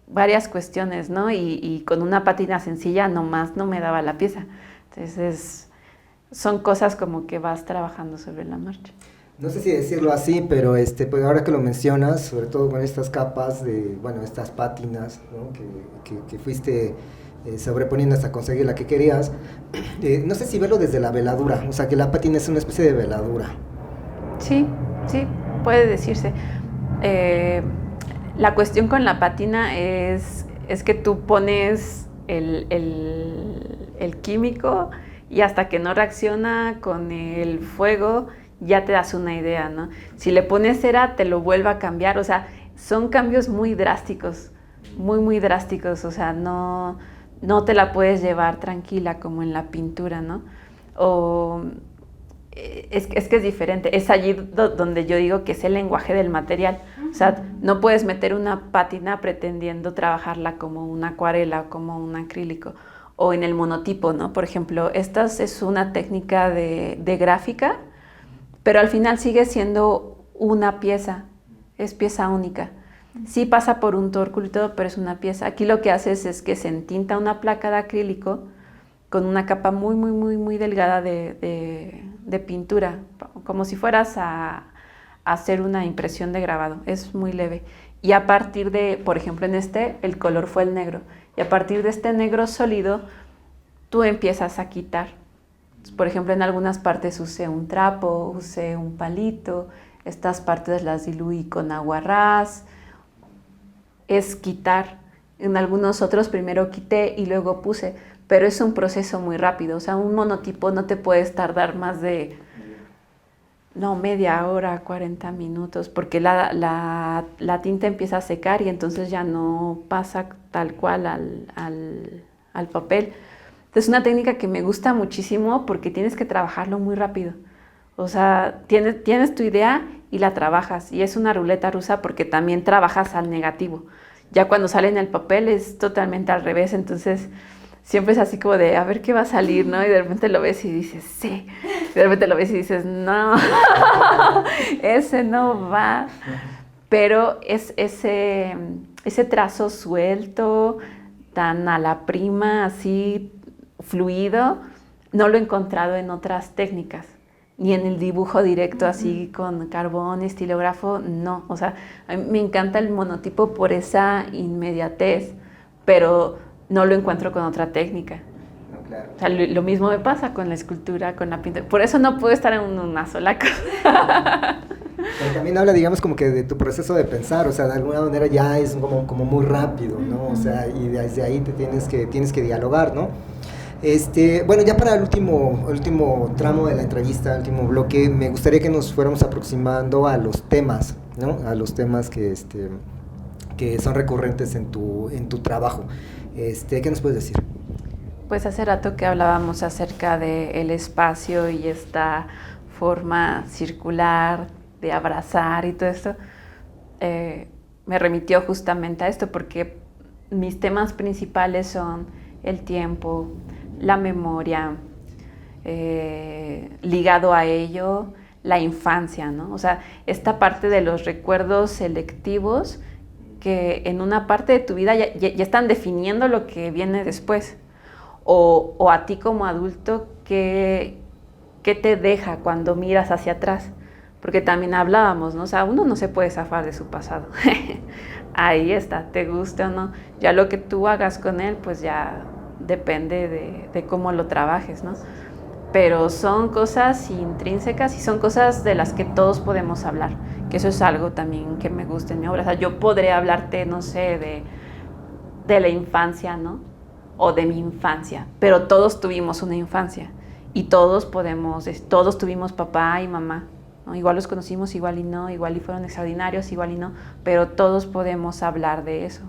varias cuestiones, ¿no? Y con una pátina sencilla nomás no me daba la pieza. Entonces, son cosas como que vas trabajando sobre la marcha. No sé si decirlo así, pero pues ahora que lo mencionas, sobre todo con estas capas estas pátinas, ¿no? que fuiste sobreponiendo hasta conseguir la que querías, no sé si verlo desde la veladura, o sea, que la pátina es una especie de veladura. Sí, puede decirse. La cuestión con la pátina es que tú pones el químico y hasta que no reacciona con el fuego, ya te das una idea, ¿no? Si le pones cera, te lo vuelve a cambiar, o sea, son cambios muy drásticos, muy drásticos, o sea, no te la puedes llevar tranquila como en la pintura, ¿no? O es que es diferente, es allí donde yo digo que es el lenguaje del material, o sea, no puedes meter una pátina pretendiendo trabajarla como una acuarela o como un acrílico, o en el monotipo, ¿no? Por ejemplo, esta es una técnica de gráfica, pero al final sigue siendo una pieza, es pieza única. Sí pasa por un tórculo y todo, pero es una pieza. Aquí lo que haces es que se entinta una placa de acrílico con una capa muy delgada de pintura, como si fueras a hacer una impresión de grabado, es muy leve. Y a partir de, por ejemplo en el color fue el negro, y a partir de este negro sólido, tú empiezas a quitar. Por ejemplo, en algunas partes usé un trapo, usé un palito, estas partes las diluí con agua ras, es quitar. En algunos otros primero quité y luego puse, pero es un proceso muy rápido, o sea, un monotipo no te puedes tardar más de, media hora, 40 minutos, porque la tinta empieza a secar y entonces ya no pasa tal cual al papel. Entonces, una técnica que me gusta muchísimo porque tienes que trabajarlo muy rápido. O sea, tienes tu idea y la trabajas. Y es una ruleta rusa porque también trabajas al negativo. Ya cuando sale en el papel es totalmente al revés. Entonces, siempre es así como de, a ver qué va a salir, ¿no? Y de repente lo ves y dices, sí. De repente lo ves y dices, no, ese no va. Pero es ese trazo suelto, tan a la prima, así fluido, no lo he encontrado en otras técnicas, ni en el dibujo directo así con carbón, estilógrafo, no. O sea, a mí me encanta el monotipo por esa inmediatez, pero no lo encuentro con otra técnica. No, claro. O sea, lo mismo me pasa con la escultura, con la pintura. Por eso no puedo estar en una sola cosa. Pero también habla, digamos, como que de tu proceso de pensar, o sea, de alguna manera ya es como muy rápido, ¿no? O sea, y desde ahí tienes que dialogar, ¿no? Bueno, ya para el último tramo de la entrevista, el último bloque, me gustaría que nos fuéramos aproximando a los temas, ¿no? A los temas que son recurrentes en tu trabajo. ¿Qué nos puedes decir? Pues hace rato que hablábamos acerca del espacio y esta forma circular de abrazar y todo esto, me remitió justamente a esto porque mis temas principales son el tiempo, la memoria, ligado a ello, la infancia, ¿no? O sea, esta parte de los recuerdos selectivos que en una parte de tu vida ya están definiendo lo que viene después. O a ti como adulto, ¿qué te deja cuando miras hacia atrás? Porque también hablábamos, ¿no? O sea, uno no se puede zafar de su pasado. Ahí está, te guste o no. Ya lo que tú hagas con él, pues ya depende de cómo lo trabajes, ¿no? Pero son cosas intrínsecas y son cosas de las que todos podemos hablar. Que eso es algo también que me gusta en mi obra. O sea, yo podré hablarte, no sé, de la infancia, ¿no? O de mi infancia. Pero todos tuvimos una infancia. Y todos tuvimos papá y mamá, ¿no? Igual los conocimos, igual y no, igual y fueron extraordinarios, igual y no, pero todos podemos hablar de eso.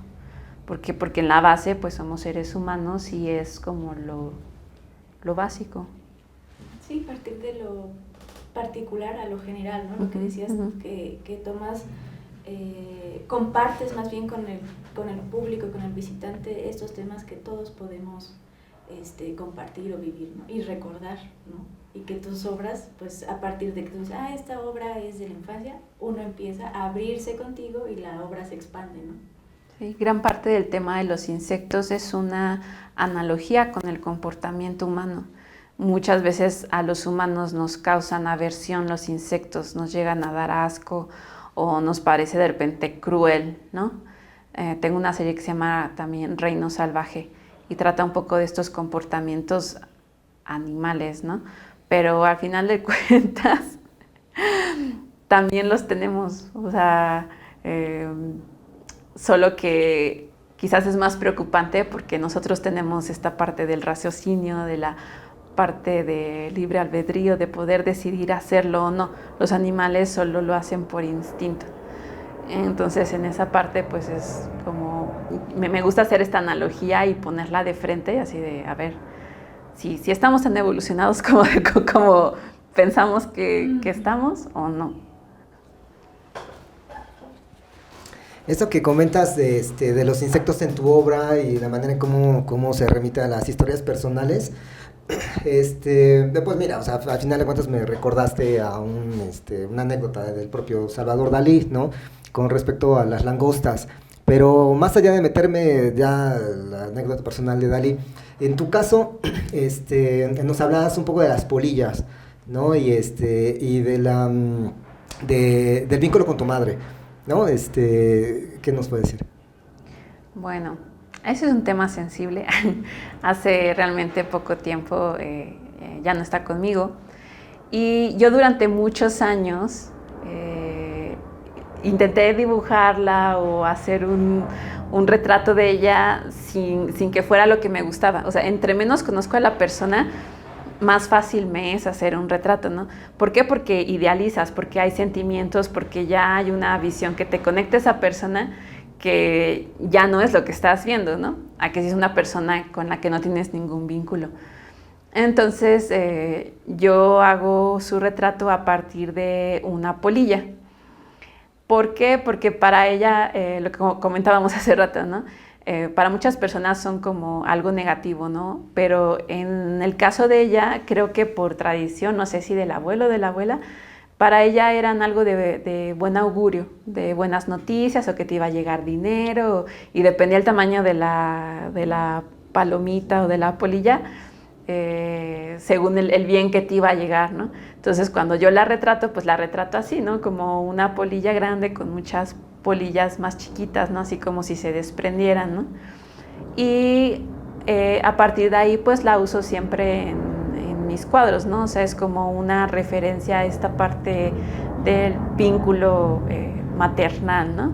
¿Por qué? Porque en la base pues somos seres humanos y es como lo básico. Sí, partir de lo particular a lo general, ¿no? Lo que decías, que tomas, compartes más bien con el público, con el visitante, estos temas que todos podemos compartir o vivir, ¿no? Y recordar, ¿no? Y que tus obras, pues a partir de que tú dices, esta obra es de la infancia, uno empieza a abrirse contigo y la obra se expande, ¿no? Sí, gran parte del tema de los insectos es una analogía con el comportamiento humano. Muchas veces a los humanos nos causan aversión los insectos, nos llegan a dar asco o nos parece de repente cruel, ¿no? Tengo una serie que se llama también Reino Salvaje y trata un poco de estos comportamientos animales, ¿no? Pero al final de cuentas también los tenemos, o sea, solo que quizás es más preocupante porque nosotros tenemos esta parte del raciocinio, de la parte de libre albedrío, de poder decidir hacerlo o no. Los animales solo lo hacen por instinto. Entonces en esa parte pues es como, me gusta hacer esta analogía y ponerla de frente, así de, a ver, si estamos tan evolucionados como pensamos que estamos o no. Esto que comentas de los insectos en tu obra y la manera en cómo se remite a las historias personales, pues mira, o sea, al final de cuentas me recordaste a una anécdota del propio Salvador Dalí, ¿no? Con respecto a las langostas. Pero más allá de meterme ya la anécdota personal de Dalí, en tu caso, nos hablabas un poco de las polillas, ¿no? Y del vínculo con tu madre, ¿no? ¿Qué nos puedes decir? Bueno, ese es un tema sensible. Hace realmente poco tiempo ya no está conmigo. Y yo durante muchos años intenté dibujarla o hacer un retrato de ella sin que fuera lo que me gustaba. O sea, entre menos conozco a la persona, más fácil me es hacer un retrato, ¿no? ¿Por qué? Porque idealizas, porque hay sentimientos, porque ya hay una visión que te conecta a esa persona que ya no es lo que estás viendo, ¿no? a que si es una persona con la que no tienes ningún vínculo. Entonces, yo hago su retrato a partir de una polilla. ¿Por qué? Porque para ella, lo que comentábamos hace rato, ¿no? Para muchas personas son como algo negativo, ¿no? Pero en el caso de ella, creo que por tradición, no sé si del abuelo o de la abuela, para ella eran algo de buen augurio, de buenas noticias, o que te iba a llegar dinero, y dependía del tamaño de la palomita o de la polilla, según el bien que te iba a llegar, ¿no? Entonces, cuando yo la retrato, pues la retrato así, ¿no? Como una polilla grande con muchas polillas más chiquitas, ¿no? Así como si se desprendieran, ¿no? Y a partir de ahí, pues la uso siempre en mis cuadros, ¿no? O sea, es como una referencia a esta parte del vínculo maternal, ¿no?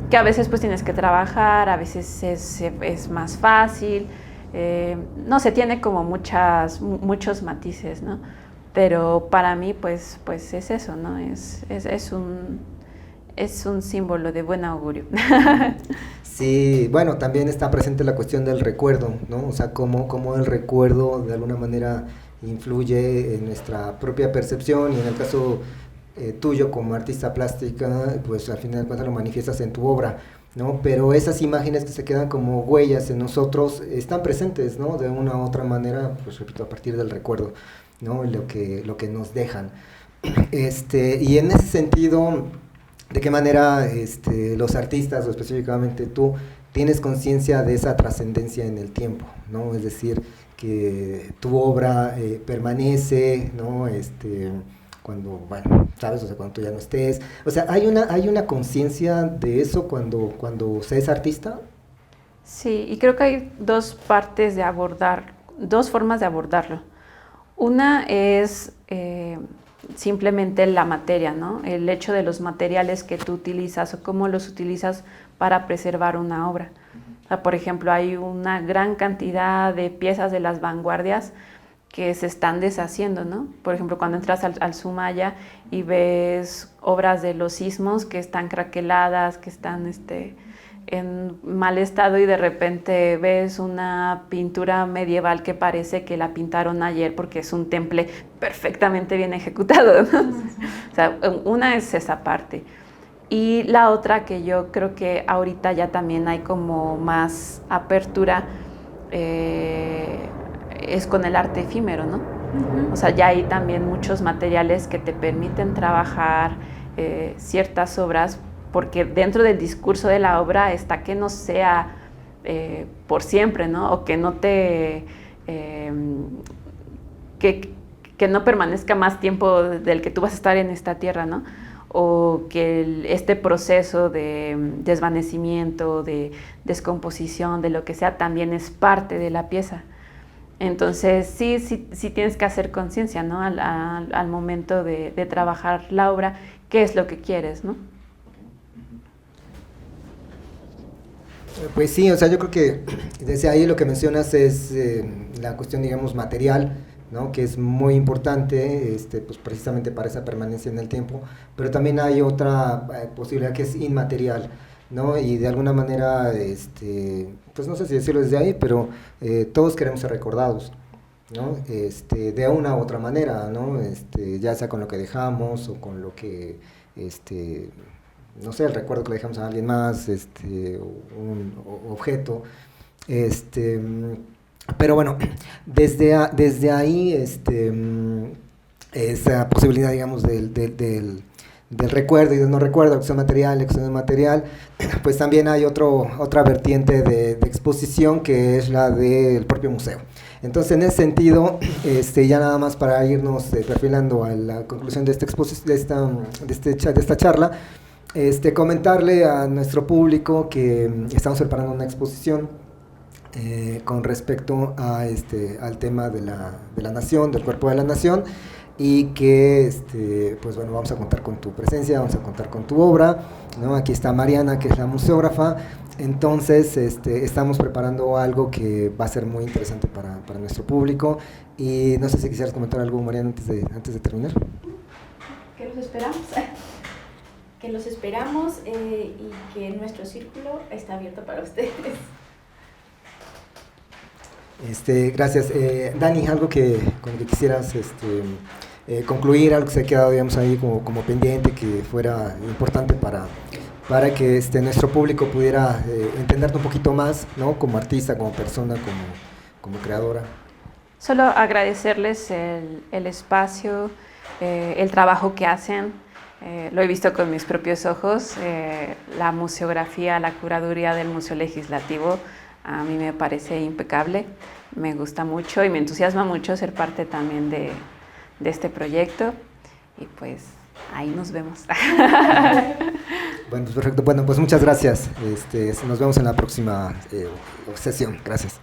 Que a veces pues tienes que trabajar, a veces es más fácil, no sé, tiene como muchos matices, ¿no? Pero para mí pues es eso, ¿no? Es un símbolo de buen augurio. Sí, bueno, también está presente la cuestión del recuerdo, ¿no? O sea, cómo el recuerdo de alguna manera influye en nuestra propia percepción, y en el caso tuyo como artista plástica, pues al final de cuentas lo manifiestas en tu obra, ¿no? Pero esas imágenes que se quedan como huellas en nosotros están presentes, ¿no? De una u otra manera, pues repito, a partir del recuerdo, ¿no? Lo que nos dejan. Y en ese sentido, ¿de qué manera los artistas, o específicamente tú, tienes conciencia de esa trascendencia en el tiempo, ¿no? Es decir, que tu obra permanece, ¿no? Cuando, bueno, ¿sabes? O sea, cuando tú ya no estés. O sea, ¿hay una conciencia de eso cuando se es artista? Sí, y creo que hay dos formas de abordarlo. Una es simplemente la materia, ¿no? El hecho de los materiales que tú utilizas o cómo los utilizas para preservar una obra. O sea, por ejemplo, hay una gran cantidad de piezas de las vanguardias que se están deshaciendo, ¿no? Por ejemplo, cuando entras al Sumaya y ves obras de los sismos que están craqueladas, que están en mal estado, y de repente ves una pintura medieval que parece que la pintaron ayer porque es un temple perfectamente bien ejecutado, ¿no? O sea, una es esa parte. Y la otra, que yo creo que ahorita ya también hay como más apertura, es con el arte efímero, ¿no? O sea, ya hay también muchos materiales que te permiten trabajar ciertas obras, porque dentro del discurso de la obra está que no sea por siempre, ¿no? O que no te... que no permanezca más tiempo del que tú vas a estar en esta tierra, ¿no? O que este proceso de desvanecimiento, de descomposición, de lo que sea, también es parte de la pieza. Entonces sí tienes que hacer conciencia, ¿no? Al momento de trabajar la obra, qué es lo que quieres, ¿no? Pues sí, o sea, yo creo que desde ahí lo que mencionas es la cuestión, digamos, material, ¿no? Que es muy importante, pues precisamente para esa permanencia en el tiempo, pero también hay otra posibilidad que es inmaterial, ¿no? Y de alguna manera, pues no sé si decirlo desde ahí, pero todos queremos ser recordados, ¿no? De una u otra manera, ¿no? Ya sea con lo que dejamos o con lo que, no sé, el recuerdo que le dejamos a alguien más, un objeto, pero bueno, desde ahí, esa posibilidad, digamos, del recuerdo y del no recuerdo, acción material, acción inmaterial, pues también hay otra vertiente de exposición, que es la del propio museo. Entonces, en ese sentido, ya nada más para irnos perfilando a la conclusión de esta charla, comentarle a nuestro público que estamos preparando una exposición con respecto a al tema de la nación, del cuerpo de la nación, y que pues bueno, vamos a contar con tu presencia, vamos a contar con tu obra, ¿no? Aquí está Mariana, que es la museógrafa. Entonces estamos preparando algo que va a ser muy interesante para nuestro público, y no sé si quisieras comentar algo, Mariana, antes de terminar. Que los esperamos, que los esperamos, y que nuestro círculo está abierto para ustedes. Gracias. Dani, algo con lo que quisieras concluir, algo que se ha quedado, digamos, ahí como pendiente, que fuera importante para que nuestro público pudiera entenderte un poquito más, ¿no? Como artista, como persona, como creadora. Solo agradecerles el espacio, el trabajo que hacen. Lo he visto con mis propios ojos. La museografía, la curaduría del Museo Legislativo a mí me parece impecable. Me gusta mucho y me entusiasma mucho ser parte también de este proyecto. Y pues ahí nos vemos. Bueno, perfecto. Bueno, pues muchas gracias. Nos vemos en la próxima sesión. Gracias.